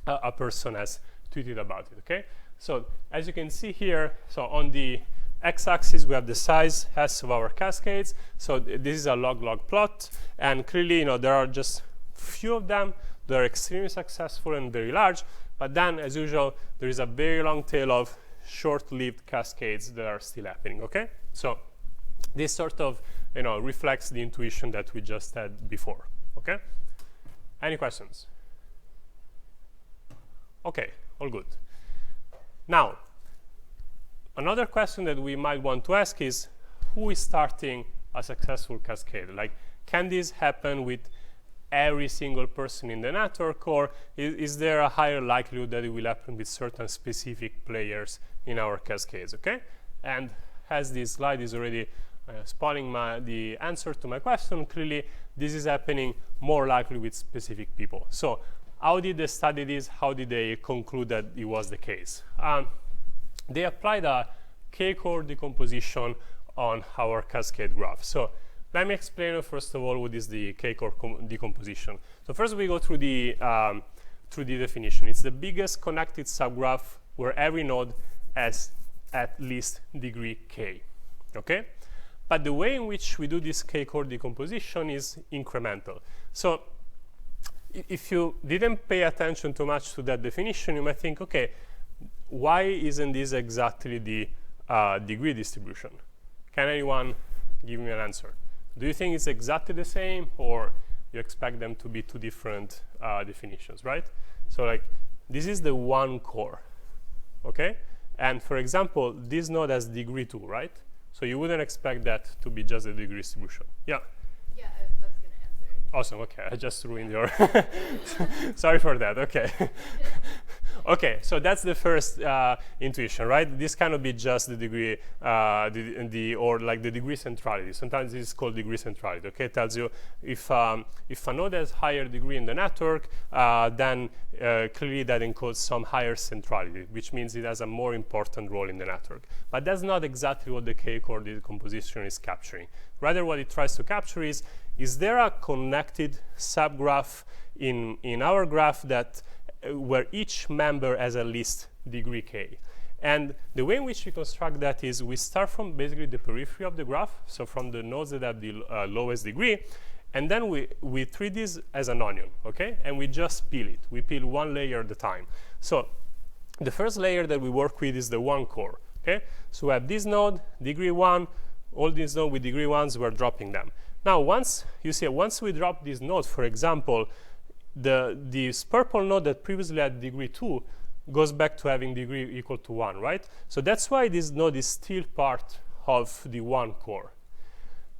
a person has tweeted about it, okay? So as you can see here, so on the x-axis we have the size S of our cascades. So this is a log-log plot, and clearly there are just few of them that are extremely successful and very large, but then as usual there is a very long tail of short-lived cascades that are still happening, okay? So this sort of reflects the intuition that we just had before, okay? Any questions? Okay, all good. Now, another question that we might want to ask is, who is starting a successful cascade? Like, can this happen with every single person in the network, or is there a higher likelihood that it will happen with certain specific players in our cascades, okay? And as this slide is already spotting the answer to my question, clearly this is happening more likely with specific people. So how did they study this? How did they conclude that it was the case? They applied a K-core decomposition on our cascade graph. So let me explain first of all what is the K-core decomposition. So first we go through the definition. It's the biggest connected subgraph where every node has at least degree k, okay? But the way in which we do this K-core decomposition is incremental. So if you didn't pay attention too much to that definition, you might think, okay, why isn't this exactly the degree distribution? Can anyone give me an answer? Do you think it's exactly the same, or you expect them to be two different definitions, right? So like, this is the one core, okay? And for example, this node has degree 2, right? So you wouldn't expect that to be just a degree distribution. Yeah? Yeah, I was going to answer it. Awesome, okay, I just ruined your... Sorry for that, okay. Okay, so that's the first intuition, right? This cannot be just the degree, or like the degree centrality. Sometimes this is called degree centrality, okay? It tells you if a node has higher degree in the network, then clearly that encodes some higher centrality, which means it has a more important role in the network. But that's not exactly what the K-core decomposition is capturing. Rather, what it tries to capture is there a connected subgraph in our graph that where each member has at least degree k. And the way in which we construct that is we start from basically the periphery of the graph, so from the nodes that have the lowest degree, and then we treat this as an onion, okay? And we just peel it. We peel one layer at a time. So the first layer that we work with is the one core, okay? So we have this node, degree 1, all these nodes with degree 1s, we're dropping them. Now, once we drop this node, for example, this purple node that previously had degree 2 goes back to having degree equal to 1, right? So that's why this node is still part of the 1 core.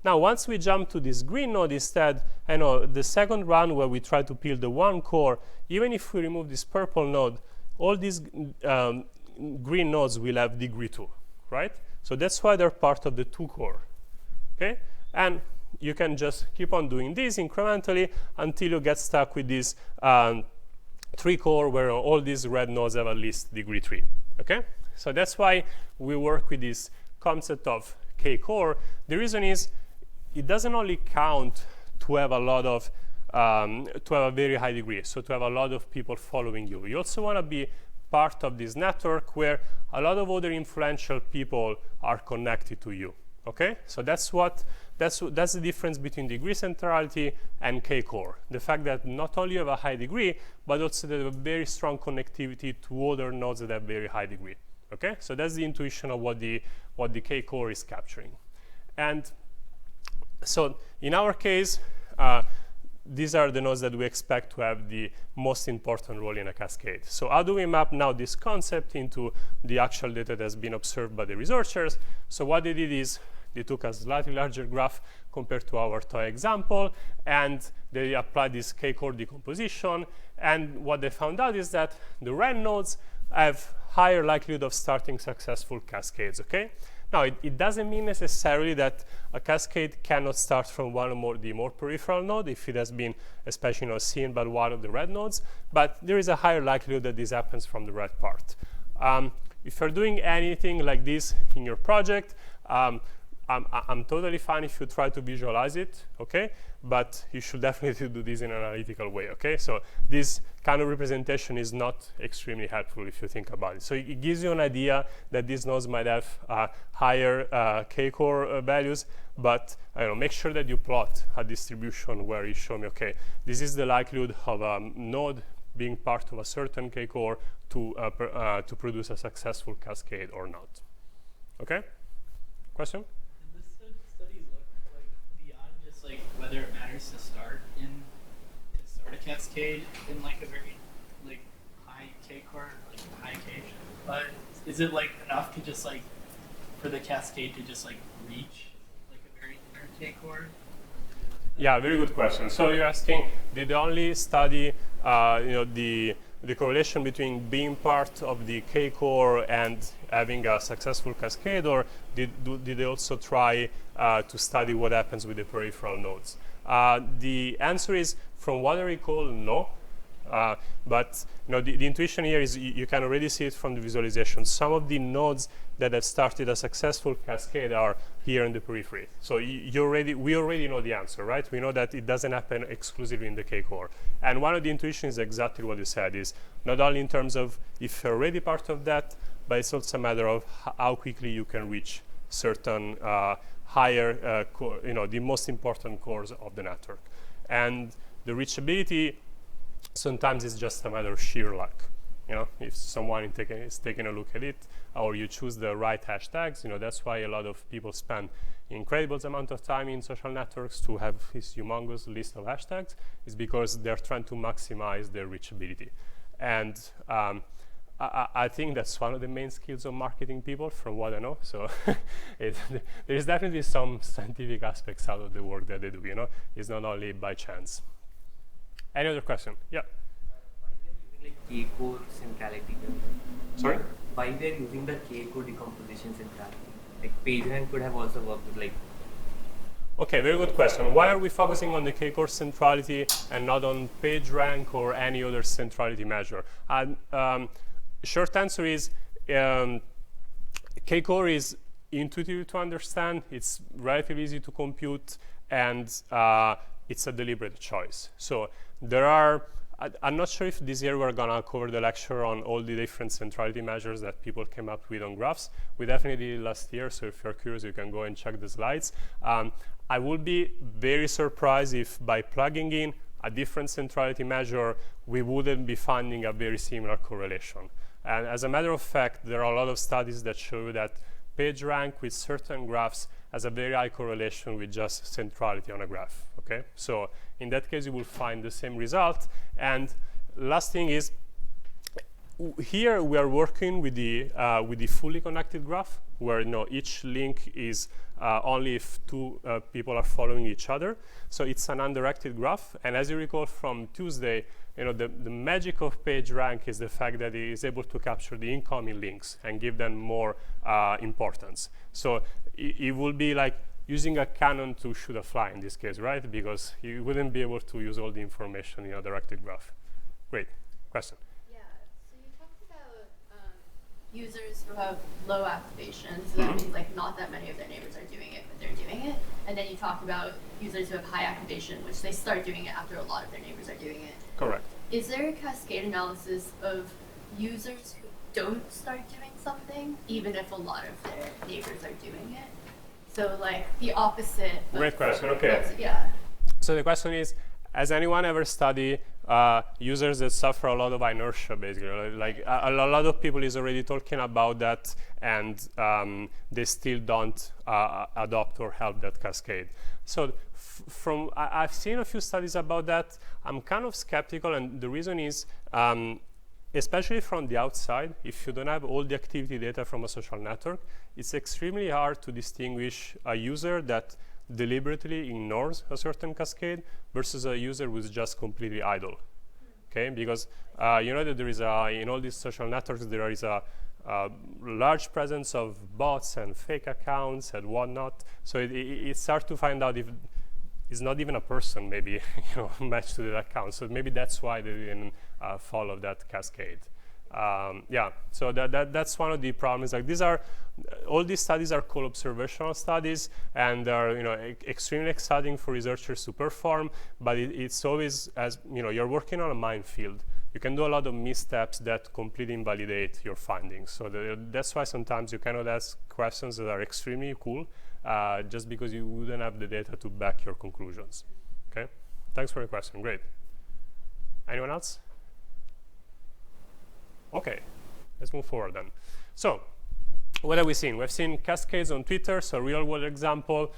Now, once we jump to this green node instead, I know the second run where we try to peel the 1 core, even if we remove this purple node, all these green nodes will have degree 2, right? So that's why they're part of the 2 core, okay? And you can just keep on doing this incrementally until you get stuck with this 3 core where all these red nodes have at least degree 3, okay? So that's why we work with this concept of k-core. The reason is it doesn't only count to have a lot of, to have a very high degree, so to have a lot of people following you. You also want to be part of this network where a lot of other influential people are connected to you, okay? So that's the difference between degree centrality and k-core. The fact that not only you have a high degree, but also they have a very strong connectivity to other nodes that have very high degree, okay? So that's the intuition of what the k-core is capturing. And so in our case, these are the nodes that we expect to have the most important role in a cascade. So how do we map now this concept into the actual data that has been observed by the researchers? So what they did is they took a slightly larger graph compared to our toy example, and they applied this k-core decomposition. And what they found out is that the red nodes have higher likelihood of starting successful cascades, okay? Now, it doesn't mean necessarily that a cascade cannot start from one or the more peripheral node if it has been especially seen by one of the red nodes, but there is a higher likelihood that this happens from the red part. If you're doing anything like this in your project, I'm totally fine if you try to visualize it, okay? But you should definitely do this in an analytical way, okay? So this kind of representation is not extremely helpful if you think about it. So it gives you an idea that these nodes might have higher k-core values, but make sure that you plot a distribution where you show me, okay, this is the likelihood of a node being part of a certain k-core to produce a successful cascade or not, okay? Question? Like whether it matters to start a cascade in like a very like high k-core, like high k, but is it like enough to just like for the cascade to just like reach like a very inner k-core? Yeah, very good question. So you're asking, did they only study the correlation between being part of the k-core and having a successful cascade, or did they also try to study what happens with the peripheral nodes? The answer is, from what I recall, no. But the intuition here is you can already see it from the visualization. Some of the nodes that have started a successful cascade are here in the periphery. So we already know the answer, right? We know that it doesn't happen exclusively in the k-core. And one of the intuitions is exactly what you said, is not only in terms of if you're already part of that, but it's also a matter of how quickly you can reach certain higher, the most important cores of the network. And the reachability sometimes is just a matter of sheer luck. If someone is taking a look at it, or you choose the right hashtags, that's why a lot of people spend incredible amount of time in social networks to have this humongous list of hashtags, is because they're trying to maximize their reachability. And I think that's one of the main skills of marketing people, from what I know. So there's definitely some scientific aspects out of the work that they do. It's not only by chance. Any other question? Yeah. Why we are using like k-core centrality? Sorry? Why we are using the k-core decomposition centrality? Like PageRank could have also worked with like. Okay, very good question. Why are we focusing on the k-core centrality and not on PageRank or any other centrality measure? Short answer is k-core is intuitive to understand. It's relatively easy to compute, and it's a deliberate choice. So there are, I'm not sure if this year we're gonna cover the lecture on all the different centrality measures that people came up with on graphs. We definitely did last year, so if you're curious, you can go and check the slides. I would be very surprised if by plugging in a different centrality measure, we wouldn't be finding a very similar correlation. And as a matter of fact, there are a lot of studies that show that PageRank with certain graphs has a very high correlation with just centrality on a graph, okay? So in that case you will find the same result. And last thing is, here we are working with the fully connected graph, where each link is only if two people are following each other. So it's an undirected graph. And as you recall from Tuesday, the magic of PageRank is the fact that it is able to capture the incoming links and give them more importance. So it will be like using a cannon to shoot a fly in this case, right? Because you wouldn't be able to use all the information in a directed graph. Great. Question? Users who have low activation, so that means like not that many of their neighbors are doing it, but they're doing it. And then you talked about users who have high activation, which they start doing it after a lot of their neighbors are doing it. Correct. Is there a cascade analysis of users who don't start doing something, even if a lot of their neighbors are doing it? So like the opposite. Great question. Okay. Yeah. So the question is, has anyone ever studied users that suffer a lot of inertia, basically? Like a lot of people is already talking about that, and they still don't adopt or help that cascade. So I've seen a few studies about that. I'm kind of skeptical, and the reason is, especially from the outside, if you don't have all the activity data from a social network, it's extremely hard to distinguish a user that deliberately ignores a certain cascade versus a user who's just completely idle. Okay, because you know that there is in all these social networks there is a large presence of bots and fake accounts and whatnot. So it's hard to find out if it's not even a person maybe matched to that account. So maybe that's why they didn't follow that cascade. Yeah, so that's one of the problems. Like all these studies are called observational studies, and are extremely exciting for researchers to perform. But it's always, as you're working on a minefield. You can do a lot of missteps that completely invalidate your findings. So that's why sometimes you cannot ask questions that are extremely cool, just because you wouldn't have the data to back your conclusions. Okay, thanks for your question. Great. Anyone else? Okay, let's move forward then. So, what have we seen? We've seen cascades on Twitter, so real-world example.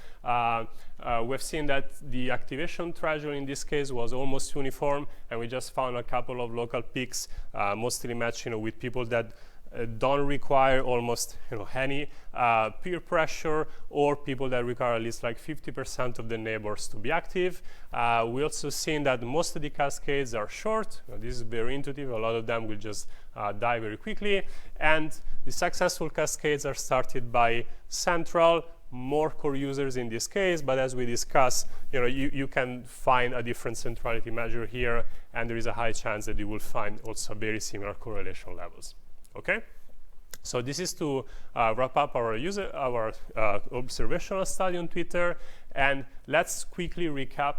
We've seen that the activation threshold in this case was almost uniform, and we just found a couple of local peaks, mostly matched with people that don't require almost any peer pressure, or people that require at least like 50% of the neighbors to be active. We also seen that most of the cascades are short. This is very intuitive. A lot of them will just die very quickly. And the successful cascades are started by central, more core users in this case. But as we discussed, you can find a different centrality measure here, and there is a high chance that you will find also very similar correlation levels. Okay, so this is to wrap up our observational study on Twitter, and let's quickly recap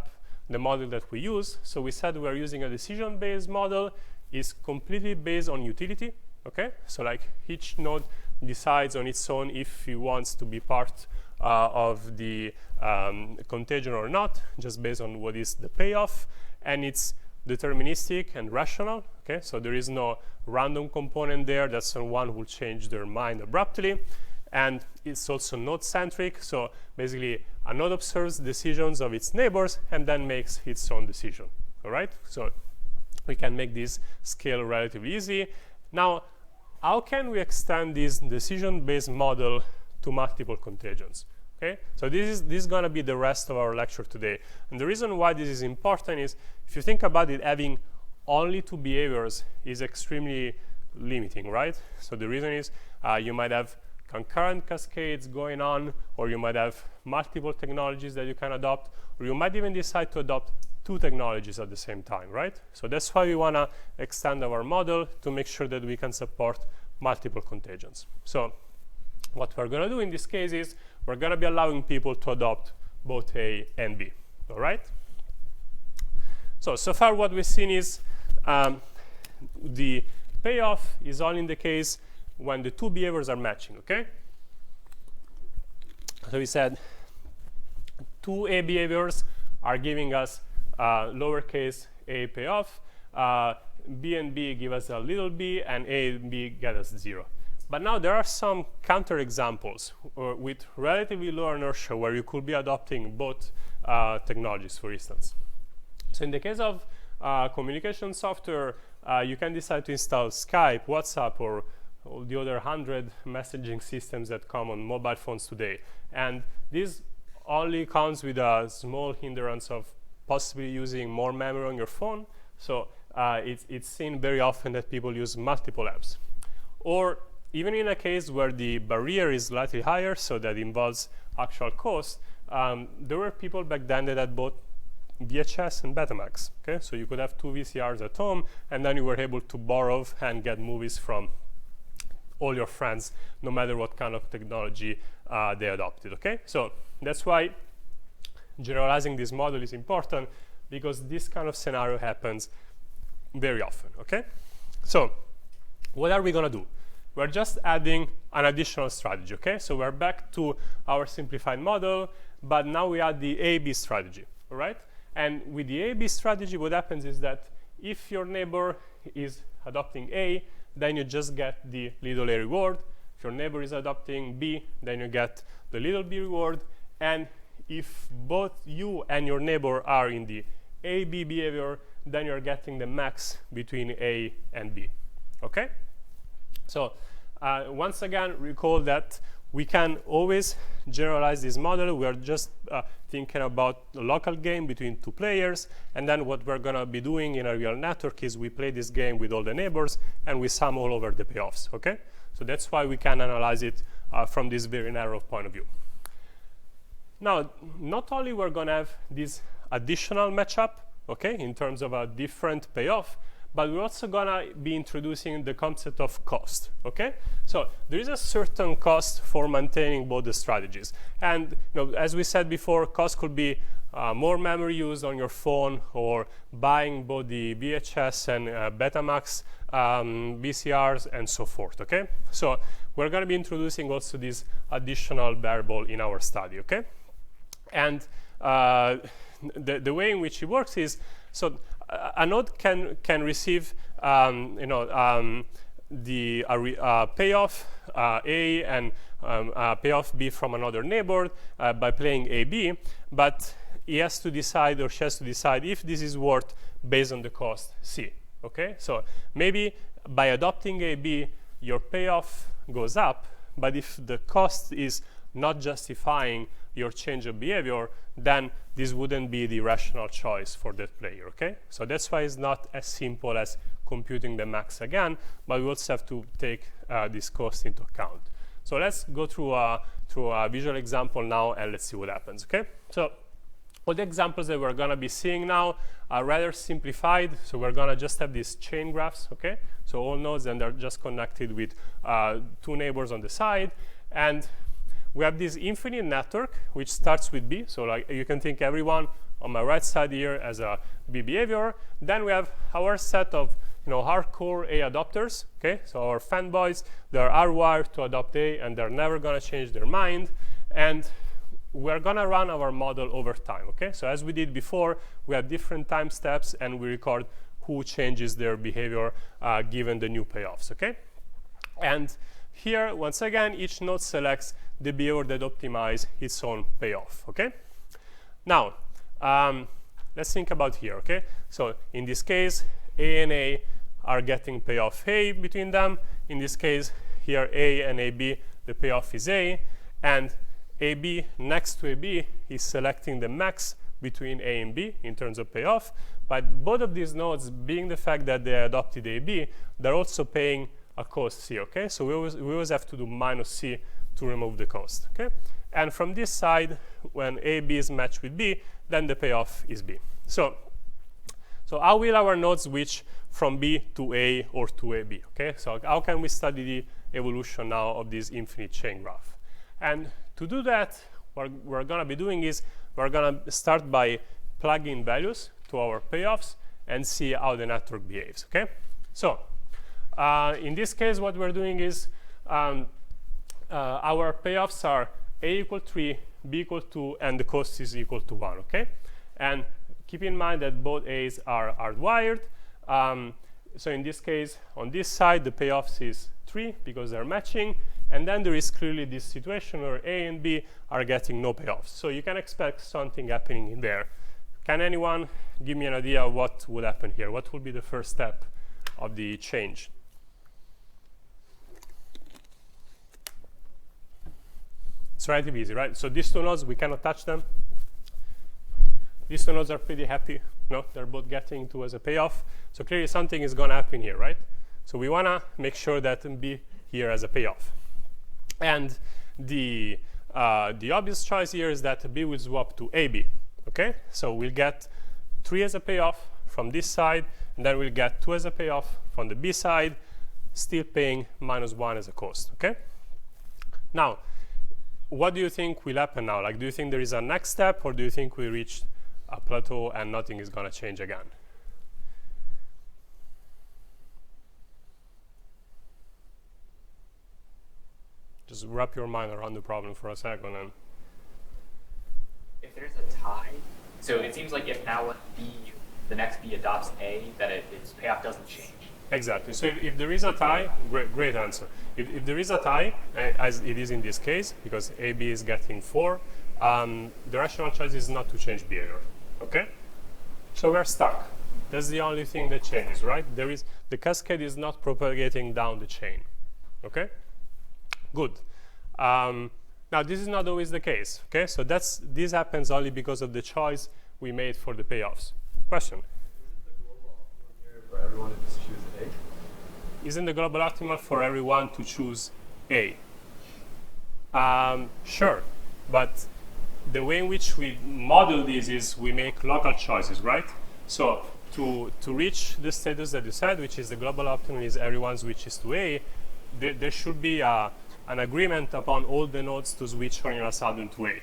the model that we use. So we said we are using a decision-based model. It's completely based on utility. Okay, so like each node decides on its own if it wants to be part of the contagion or not, just based on what is the payoff, and it's deterministic and rational. Okay, so there is no random component there that someone will change their mind abruptly, and it's also node-centric. So basically, a node observes decisions of its neighbors and then makes its own decision. All right, so we can make this scale relatively easy. Now, how can we extend this decision-based model to multiple contagions? Okay, so this is going to be the rest of our lecture today. And the reason why this is important is, if you think about it, having only two behaviors is extremely limiting, right? So the reason is you might have concurrent cascades going on, or you might have multiple technologies that you can adopt, or you might even decide to adopt two technologies at the same time, right? So that's why we want to extend our model to make sure that we can support multiple contagions. So what we're going to do in this case is we're going to be allowing people to adopt both A and B, all right? So far what we've seen is the payoff is only in the case when the two behaviors are matching, okay? So we said two A behaviors are giving us lowercase a payoff, B and B give us a little b, and A and B get us 0. But now there are some counter examples with relatively low inertia where you could be adopting both technologies, for instance. So in the case of communication software, you can decide to install Skype, WhatsApp, or all the other 100 messaging systems that come on mobile phones today. And this only comes with a small hindrance of possibly using more memory on your phone. So it's seen very often that people use multiple apps. Or even in a case where the barrier is slightly higher, so that involves actual cost, there were people back then that had both VHS and Betamax. Okay, so you could have 2 VCRs at home, and then you were able to borrow and get movies from all your friends, no matter what kind of technology they adopted. Okay, so that's why generalizing this model is important, because this kind of scenario happens very often. Okay, so what are we going to do? We're just adding an additional strategy. Okay, so we're back to our simplified model, but now we add the A/B strategy. All right, and with the A/B strategy, what happens is that if your neighbor is adopting A, then you just get the little A reward. If your neighbor is adopting B, then you get the little B reward. And if both you and your neighbor are in the A/B behavior, then you're getting the max between A and B. Okay? So once again, recall that we can always generalize this model. We're just thinking about a local game between 2 players, and then what we're going to be doing in a real network is we play this game with all the neighbors, and we sum all over the payoffs. Okay, so that's why we can analyze it from this very narrow point of view. Now, not only we're going to have this additional matchup, okay, in terms of a different payoff, but we're also going to be introducing the concept of cost, okay? So there is a certain cost for maintaining both the strategies. And as we said before, cost could be more memory used on your phone, or buying both the VHS and Betamax VCRs and so forth, okay? So we're going to be introducing also this additional variable in our study, okay? And the way in which it works is, so a node can receive the payoff A and payoff B from another neighbor by playing A/B, but he has to decide, or she has to decide, if this is worth based on the cost C. Okay, so maybe by adopting A/B, your payoff goes up, but if the cost is not justifying your change of behavior, then this wouldn't be the rational choice for that player. Okay, so that's why it's not as simple as computing the max again, but we also have to take this cost into account. So let's go through a visual example now, and let's see what happens. Okay, so all the examples that we're going to be seeing now are rather simplified. So we're going to just have these chain graphs. Okay, so all nodes, and they're just connected with 2 neighbors on the side, and we have this infinite network which starts with B. So like you can think everyone on my right side here as a B behavior. Then we have our set of hardcore A adopters. Okay, so our fanboys, they're hardwired to adopt A, and they're never going to change their mind. And we're going to run our model over time. Okay, so as we did before, we have different time steps, and we record who changes their behavior given the new payoffs. Okay, and here, once again, each node selects the behavior that optimizes its own payoff. Okay. Now, let's think about here. Okay. So in this case, A and A are getting payoff A between them. In this case, here A and AB, the payoff is A, and AB next to AB is selecting the max between A and B in terms of payoff. But both of these nodes, being the fact that they adopted AB, they're also paying a cost C. Okay, so we always have to do minus C to remove the cost. Okay, and from this side, when AB is matched with B, then the payoff is B. So how will our nodes switch from B to A or to AB? Okay, so how can we study the evolution now of this infinite chain graph? And to do that, what we're going to be doing is we're going to start by plugging values to our payoffs and see how the network behaves. Okay, so in this case, what we're doing is our payoffs are A equal 3, B equal 2, and the cost is equal to 1. Okay, and keep in mind that both A's are hardwired. So in this case, on this side, the payoffs is 3 because they're matching, and then there is clearly this situation where A and B are getting no payoffs. So you can expect something happening in there. can anyone give me an idea of what would happen here? What would be the first step of the change? It's relatively easy, right? So these two nodes, we cannot touch them. These two nodes are pretty happy. No, they're both getting to as a payoff. So clearly something is going to happen here, right? So we want to make sure that B here as a payoff. And the obvious choice here is that B will swap to AB. Okay? So we'll get 3 as a payoff from this side, and then we'll get 2 as a payoff from the B side, still paying -1 as a cost. Okay? Now, what do you think will happen now? Like, do you think there is a next step, or do you think we reached a plateau and nothing is going to change again? Just wrap your mind around the problem for a second. And if there's a tie, so it seems like if now the next B adopts A, that its payoff doesn't change. Exactly. So if there is a tie, great answer. If there is a tie, as it is in this case, because AB is getting 4, the rational choice is not to change behavior. Okay? So we're stuck. That's the only thing that changes, right? The cascade is not propagating down the chain. Okay? Good. Now this is not always the case. Okay? So this happens only because of the choice we made for the payoffs. Question? For everyone to just choose A? Isn't the global optimal for everyone to choose A? Sure, but the way in which we model this is we make local choices, right? So to reach the status that you said, which is the global optimum is everyone switches to A, there should be an agreement upon all the nodes to switch on a sudden to A,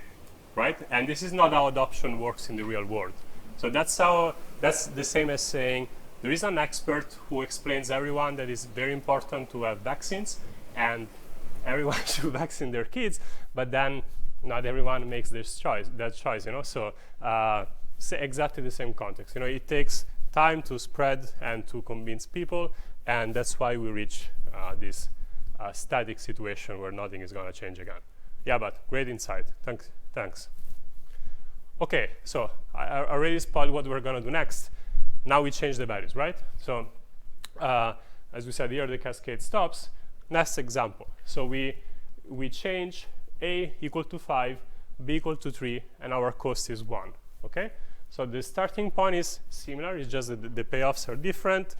right? And this is not how adoption works in the real world. So that's the same as saying there is an expert who explains everyone that it's very important to have vaccines and everyone should vaccine their kids, but then not everyone makes that choice, you know. So exactly the same context. You know, it takes time to spread and to convince people, and that's why we reach this static situation where nothing is going to change again. Yeah, but great insight. Thanks. Okay, so I already spoiled what we're going to do next. Now we change the values, right? So as we said here, the cascade stops. Next example. So we change A equal to 5, B equal to 3, and our cost is 1. Okay? So the starting point is similar. It's just that the payoffs are different.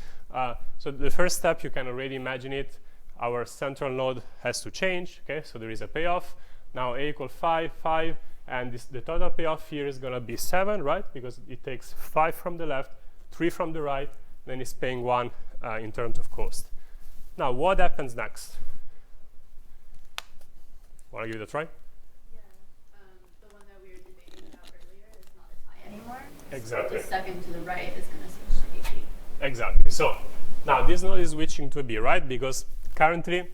So the first step, you can already imagine it. Our central node has to change. Okay? So there is a payoff. Now A equals 5, 5. And the total payoff here is going to be 7, right? Because it takes 5 from the left, 3 from the right, then it's paying 1 in terms of cost. Now, what happens next? Want to give it a try? Yeah, the one that we were debating about earlier is not a tie anymore. Exactly. So the second to the right is going to switch to AB. Exactly. So now this node is switching to B, right? Because currently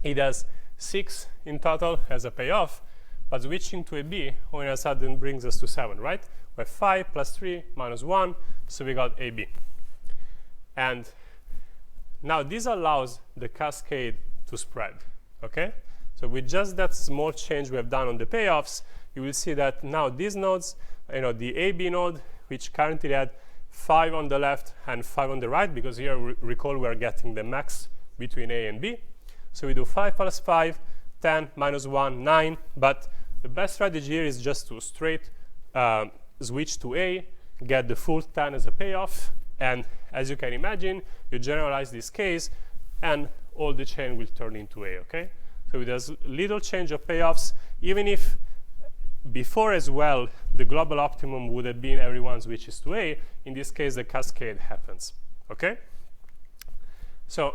it has 6 in total as a payoff. But switching to a B all of a sudden brings us to 7, right? We have 5 plus 3 minus 1, so we got AB. And now this allows the cascade to spread, okay? So with just that small change we have done on the payoffs, you will see that now these nodes, you know, the AB node, which currently had 5 on the left and 5 on the right, because here, recall, we are getting the max between A and B. So we do 5 plus 5, 10 minus 1, 9, but the best strategy here is just to straight switch to A, get the full 10 as a payoff, and as you can imagine, you generalize this case, and all the chain will turn into A, okay? So there's little change of payoffs, even if before as well, the global optimum would have been everyone switches to A, in this case, the cascade happens, okay? So,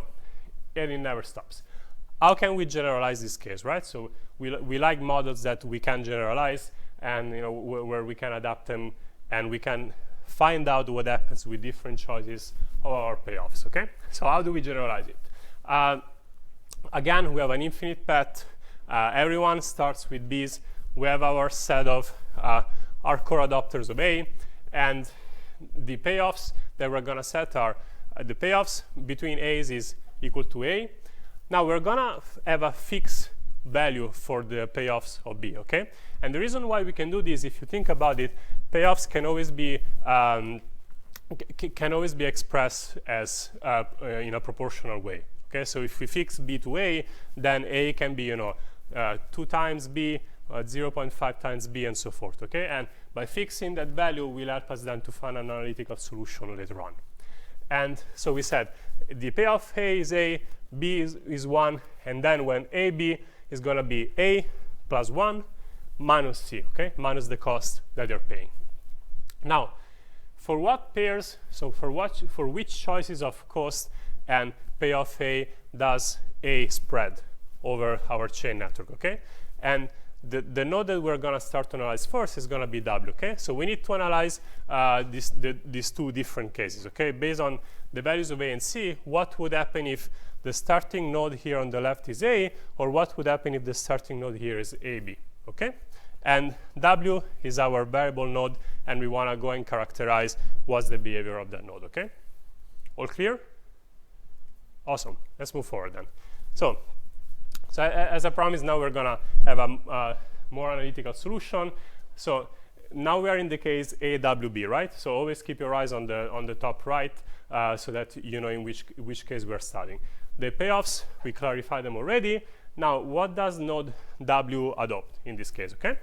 and it never stops. How can we generalize this case, right? So we like models that we can generalize and, you know, where we can adapt them and we can find out what happens with different choices of our payoffs, okay? So how do we generalize it? Again, we have an infinite path. Everyone starts with B's. We have our set of our core adopters of A, and the payoffs that we're gonna set are the payoffs between A's is equal to A. Now we're gonna have a fixed value for the payoffs of B, okay? And the reason why we can do this, if you think about it, payoffs can always be expressed as in a proportional way, okay? So if we fix B to A, then A can be, 2 times B, 0.5 times B, and so forth, okay? And by fixing that value will help us then to find an analytical solution later on. And so we said the payoff A is A, B is 1, and then when AB is going to be A plus 1 minus C, okay? Minus the cost that you're paying. Now, for what pairs, so for which choices of cost and payoff A does A spread over our chain network, okay? And the node that we're going to start to analyze first is going to be W, okay? So we need to analyze these two different cases, okay? Based on the values of A and C, what would happen if the starting node here on the left is A, or what would happen if the starting node here is AB, okay? And W is our variable node, and we want to go and characterize what's the behavior of that node, okay? All clear? Awesome. Let's move forward then. So as I promised, now we're going to have a more analytical solution. So now we are in the case AWB, right? So always keep your eyes on the top right so that you know in which case we're studying. The payoffs, we clarified them already. Now, what does node W adopt in this case, okay?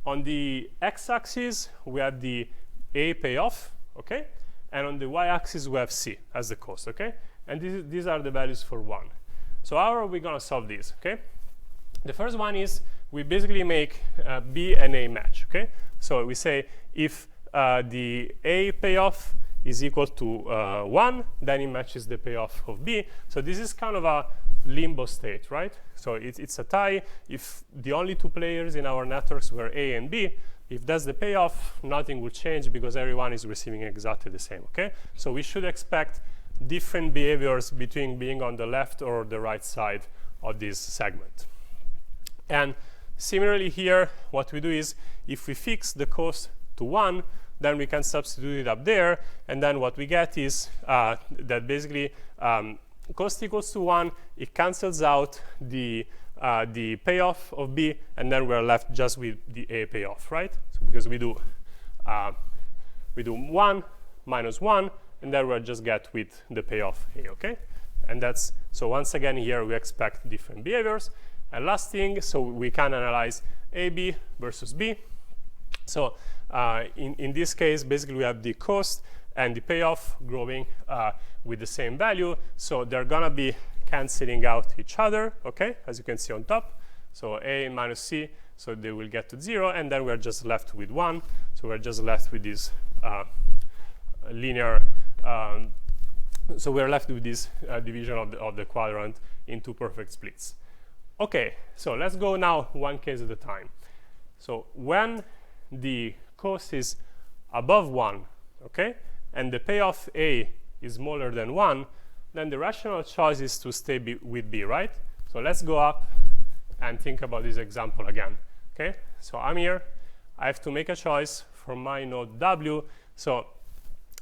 On the x-axis, we have the A payoff, okay? And on the y-axis, we have C as the cost, okay? And these are the values for 1. So how are we going to solve this, okay? The first one is we basically make B and A match, okay? So we say if the A payoff is equal to 1, then it matches the payoff of B. So this is kind of a limbo state, right? So it's a tie. If the only two players in our networks were A and B, if that's the payoff, nothing will change because everyone is receiving exactly the same, okay? So we should expect different behaviors between being on the left or the right side of this segment. And similarly here, what we do is if we fix the cost to 1, then we can substitute it up there, and then what we get is that basically cost equals to 1, it cancels out the payoff of B, and then we're left just with the A payoff, right? So because we do 1 minus 1, and then we'll just get with the payoff A, okay? And that's, so once again here we expect different behaviors. And last thing, so we can analyze AB versus B. So in this case, basically we have the cost and the payoff growing with the same value. So they're gonna be canceling out each other, okay? As you can see on top. So A minus C, so they will get to 0, and then we're just left with 1. So we're just left with this linear, so we're left with this division of the quadrant into perfect splits. Okay, so let's go now one case at a time. So when the cost is above 1, okay, and the payoff A is smaller than 1, then the rational choice is to stay with B, right? So let's go up and think about this example again, okay? So I'm here. I have to make a choice for my node W. So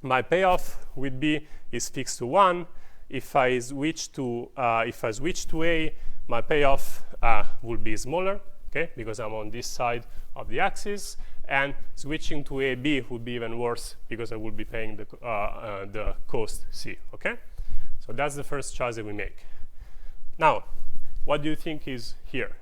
my payoff with B is fixed to 1. If I switch to A, my payoff will be smaller, okay, because I'm on this side of the axis. And switching to AB would be even worse because I will be paying the cost C, okay? So that's the first choice that we make. Now, what do you think is here?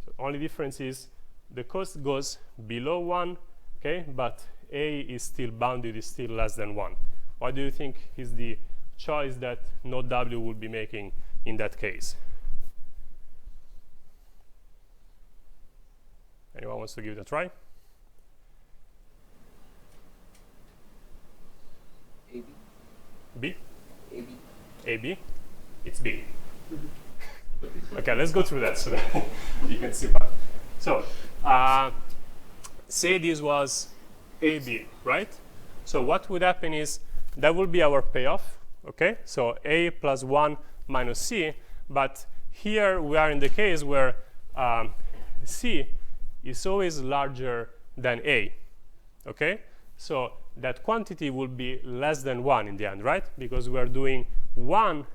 So only difference is the cost goes below 1, okay, but A is still bounded, is still less than 1. What do you think is the choice that node W will be making in that case? Anyone wants to give it a try? AB. B? AB. AB? It's B. Okay, let's go through that so that you can see that. So, say this was AB, right? So what would happen is that will be our payoff, okay? So A plus 1 minus C, but here we are in the case where C is always larger than A, okay? So that quantity will be less than 1 in the end, right? Because we are doing 1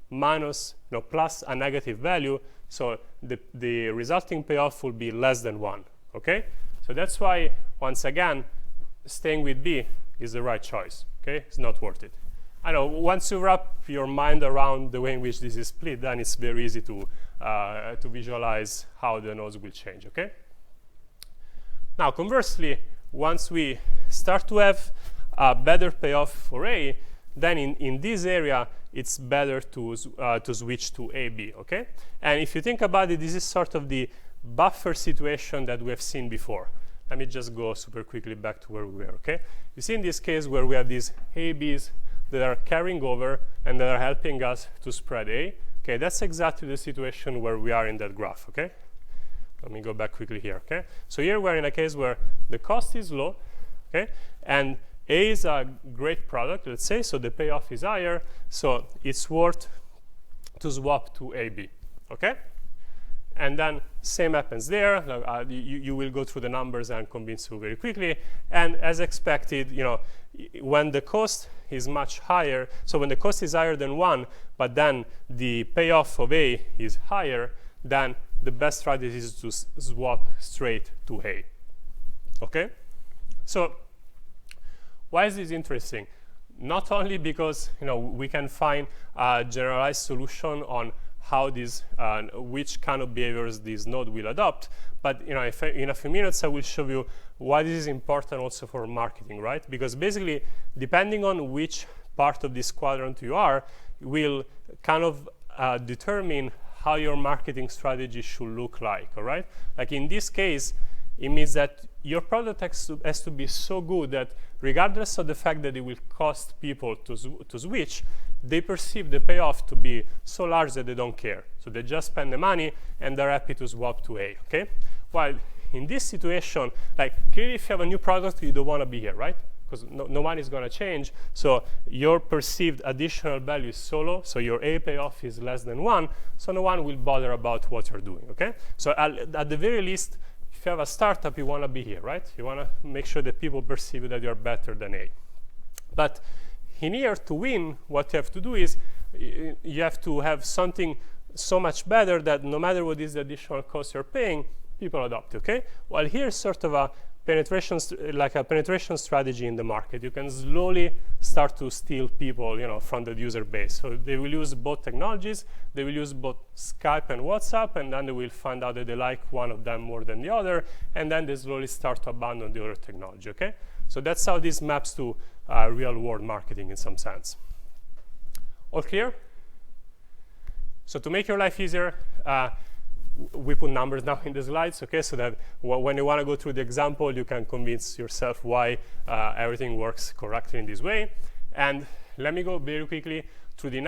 minus, plus a negative value, so the resulting payoff will be less than 1, okay? So that's why, once again, staying with B is the right choice, okay? It's not worth it. I know, once you wrap your mind around the way in which this is split, then it's very easy to visualize how the nodes will change, okay? Now, conversely, once we start to have a better payoff for A, then in this area, it's better to switch to AB, okay? And if you think about it, this is sort of the buffer situation that we have seen before. Let me just go super quickly back to where we were, okay? You see in this case where we have these ABs that are carrying over and that are helping us to spread A, okay? That's exactly the situation where we are in that graph, okay? Let me go back quickly here, okay? So here we're in a case where the cost is low, okay? And A is a great product, let's say, so the payoff is higher, so it's worth to swap to AB, okay? And then same happens there. You will go through the numbers and convince you very quickly. And as expected, when the cost is much higher, so when the cost is higher than 1, but then the payoff of A is higher, then the best strategy is to swap straight to A, okay? So why is this interesting? Not only because we can find a generalized solution on how these, which kind of behaviors this node will adopt, but in a few minutes I will show you why this is important also for marketing, right? Because basically, depending on which part of this quadrant you are, will kind of determine how your marketing strategy should look like, all right? Like in this case, it means that your product has to be so good that regardless of the fact that it will cost people to switch, they perceive the payoff to be so large that they don't care. So they just spend the money and they're happy to swap to A, okay? While in this situation, like clearly if you have a new product, you don't want to be here, right? Because no money is going to change. So your perceived additional value is so low, so your A payoff is less than 1, so no one will bother about what you're doing, okay? So at the very least, if you have a startup, you want to be here, right? You want to make sure that people perceive that you're better than A. But in here, to win, what you have to do is you have to have something so much better that no matter what is the additional cost you're paying, people adopt, okay? While here's sort of a penetration strategy in the market. You can slowly start to steal people, from the user base. So they will use both technologies. They will use both Skype and WhatsApp, and then they will find out that they like one of them more than the other, and then they slowly start to abandon the other technology, okay? So that's how this maps to real-world marketing in some sense. All clear? So to make your life easier, we put numbers now in the slides, okay, so that when you want to go through the example, you can convince yourself why everything works correctly in this way. And let me go very quickly to the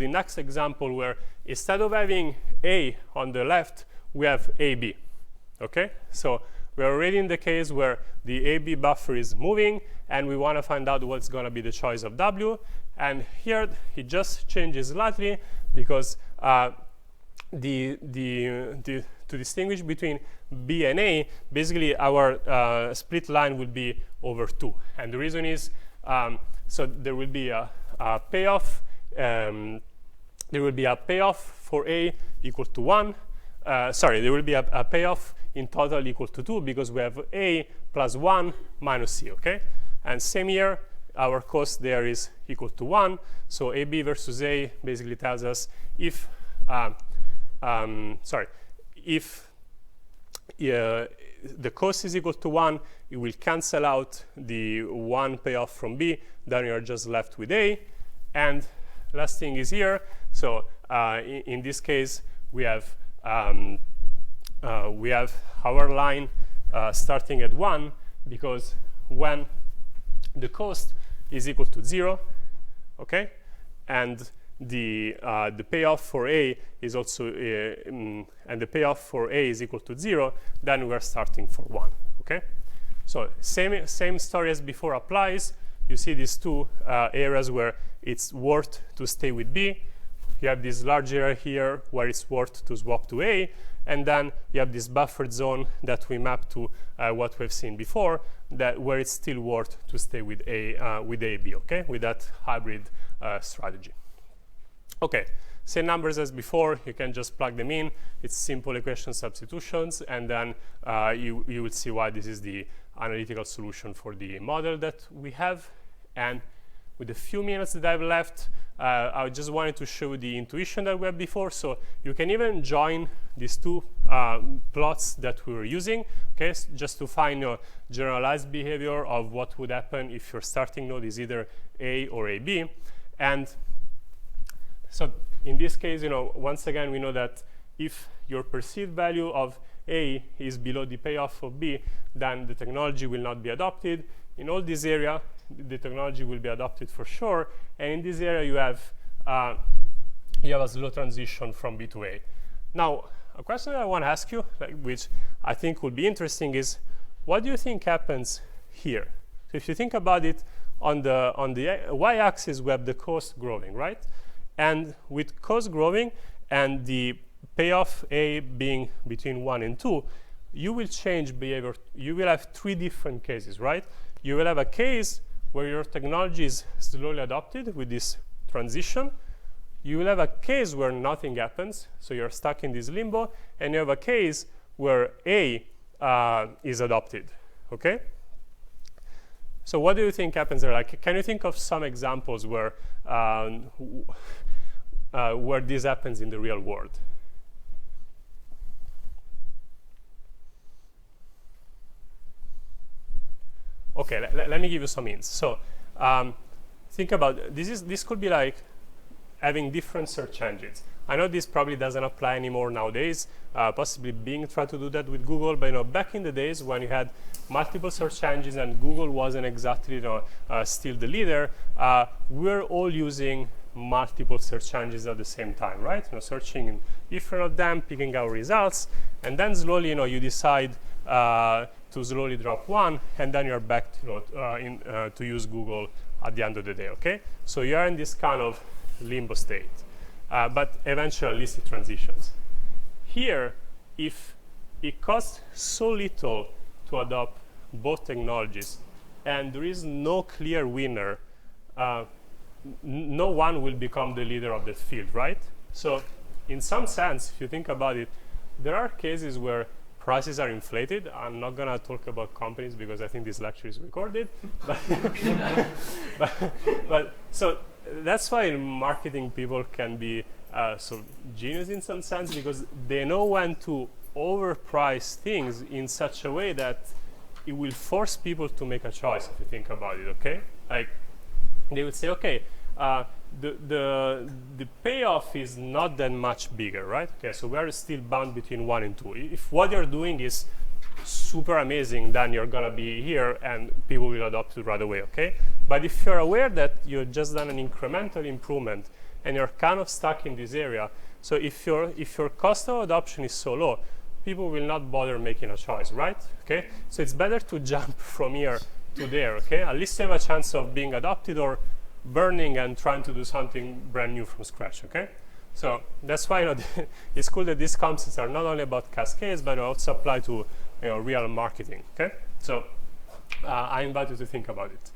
next example where instead of having A on the left, we have AB, okay? So we're already in the case where the AB buffer is moving, and we want to find out what's going to be the choice of W. And here, it just changes slightly because to distinguish between B and A, basically our split line will be over 2. And the reason is, so there will be a payoff. There will be a payoff for A equal to 1. Sorry, there will be a payoff in total equal to 2 because we have A plus 1 minus C, okay? And same here, our cost there is equal to 1. So AB versus A basically tells us if if the cost is equal to 1, it will cancel out the 1 payoff from B, then you're just left with A. And last thing is here, so in this case, we have our line starting at 1, because when the cost is equal to 0, okay, and the payoff for A is also and the payoff for A is equal to 0, then we're starting for 1, okay? So same story as before applies. You see these two areas where it's worth to stay with B. You have this large area here where it's worth to swap to A, and then you have this buffered zone that we map to what we've seen before, that where it's still worth to stay with AB, okay, with that hybrid strategy. Okay, same numbers as before. You can just plug them in. It's simple equation substitutions, and then you will see why this is the analytical solution for the model that we have. And with the few minutes that I've left, I just wanted to show the intuition that we had before. So you can even join these two plots that we were using, okay, just to find your generalized behavior of what would happen if your starting node is either A or AB. And so in this case, once again, we know that if your perceived value of A is below the payoff of B, then the technology will not be adopted. In all this area, the technology will be adopted for sure. And in this area, you have a slow transition from B to A. Now, a question that I want to ask you, which I think would be interesting, is what do you think happens here? So if you think about it, on the y-axis, we have the cost growing, right? And with cost growing and the payoff A being between 1 and 2, you will change behavior. You will have 3 different cases, right? You will have a case where your technology is slowly adopted with this transition. You will have a case where nothing happens, so you're stuck in this limbo, and you have a case where A is adopted, okay? So what do you think happens there? Like, can you think of some examples where this happens in the real world? Okay, let me give you some hints. So think about this could be like having different search engines. I know this probably doesn't apply anymore nowadays. Possibly Bing tried to do that with Google, but back in the days when you had multiple search engines and Google wasn't exactly still the leader, we're all using multiple search engines at the same time, right? Searching in different of them, picking out results, and then slowly, you decide to slowly drop one, and then you're back to use Google at the end of the day, okay? So you're in this kind of limbo state, but eventually at least it transitions. Here, if it costs so little to adopt both technologies, and there is no clear winner, no one will become the leader of the field, right? So in some sense, if you think about it, there are cases where prices are inflated. I'm not going to talk about companies because I think this lecture is recorded. but so that's why marketing people can be so genius in some sense, because they know when to overprice things in such a way that it will force people to make a choice, if you think about it, okay? Like, they would say, okay, the payoff is not that much bigger, right? Okay, so we are still bound between 1 and 2. If what you're doing is super amazing, then you're gonna be here and people will adopt it right away, okay? But if you're aware that you've just done an incremental improvement and you're kind of stuck in this area, so if your cost of adoption is so low, people will not bother making a choice, right? Okay, so it's better to jump from here to there, okay? At least you have a chance of being adopted or burning and trying to do something brand new from scratch, okay? So that's why it's cool that these concepts are not only about cascades, but also apply to real marketing, okay? So I invite you to think about it.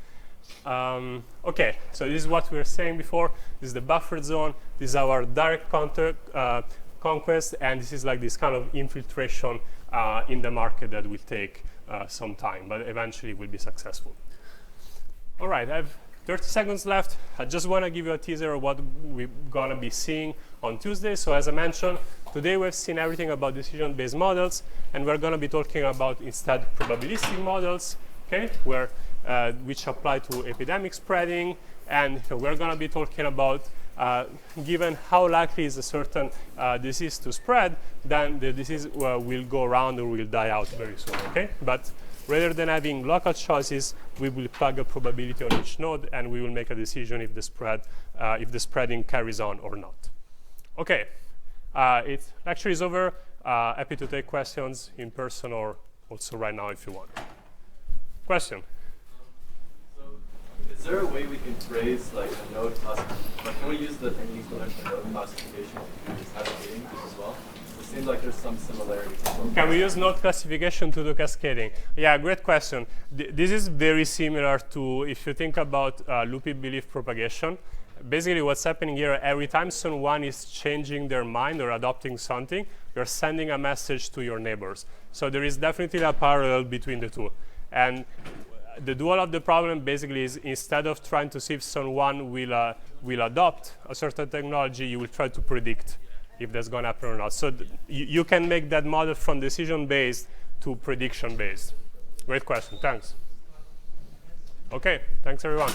Okay, so this is what we were saying before. This is the buffer zone. This is our direct conquest, and this is like this kind of infiltration in the market that will take some time, but eventually will be successful. All right, I have 30 seconds left. I just want to give you a teaser of what we're going to be seeing on Tuesday. So as I mentioned, today we've seen everything about decision-based models, and we're going to be talking about instead probabilistic models, okay, which apply to epidemic spreading, and we're going to be talking about given how likely is a certain disease to spread, then the disease will go around or will die out very soon, okay? But rather than having local choices, we will plug a probability on each node, and we will make a decision if the spreading carries on or not. Okay, lecture is over. Happy to take questions in person or also right now if you want. Question? So, is there a way we can phrase like a node classification? Like, can we use the techniques we learned from node classification to do this cascading as well? It seems like there's some similarities. Can we use node classification to do cascading? Yeah, great question. This is very similar to if you think about loopy belief propagation, basically what's happening here, every time someone is changing their mind or adopting something, you're sending a message to your neighbors. So there is definitely a parallel between the two. And the dual of the problem basically is, instead of trying to see if someone will adopt a certain technology, you will try to predict if that's going to happen or not. So you can make that model from decision-based to prediction-based. Great question, thanks. Okay, thanks everyone.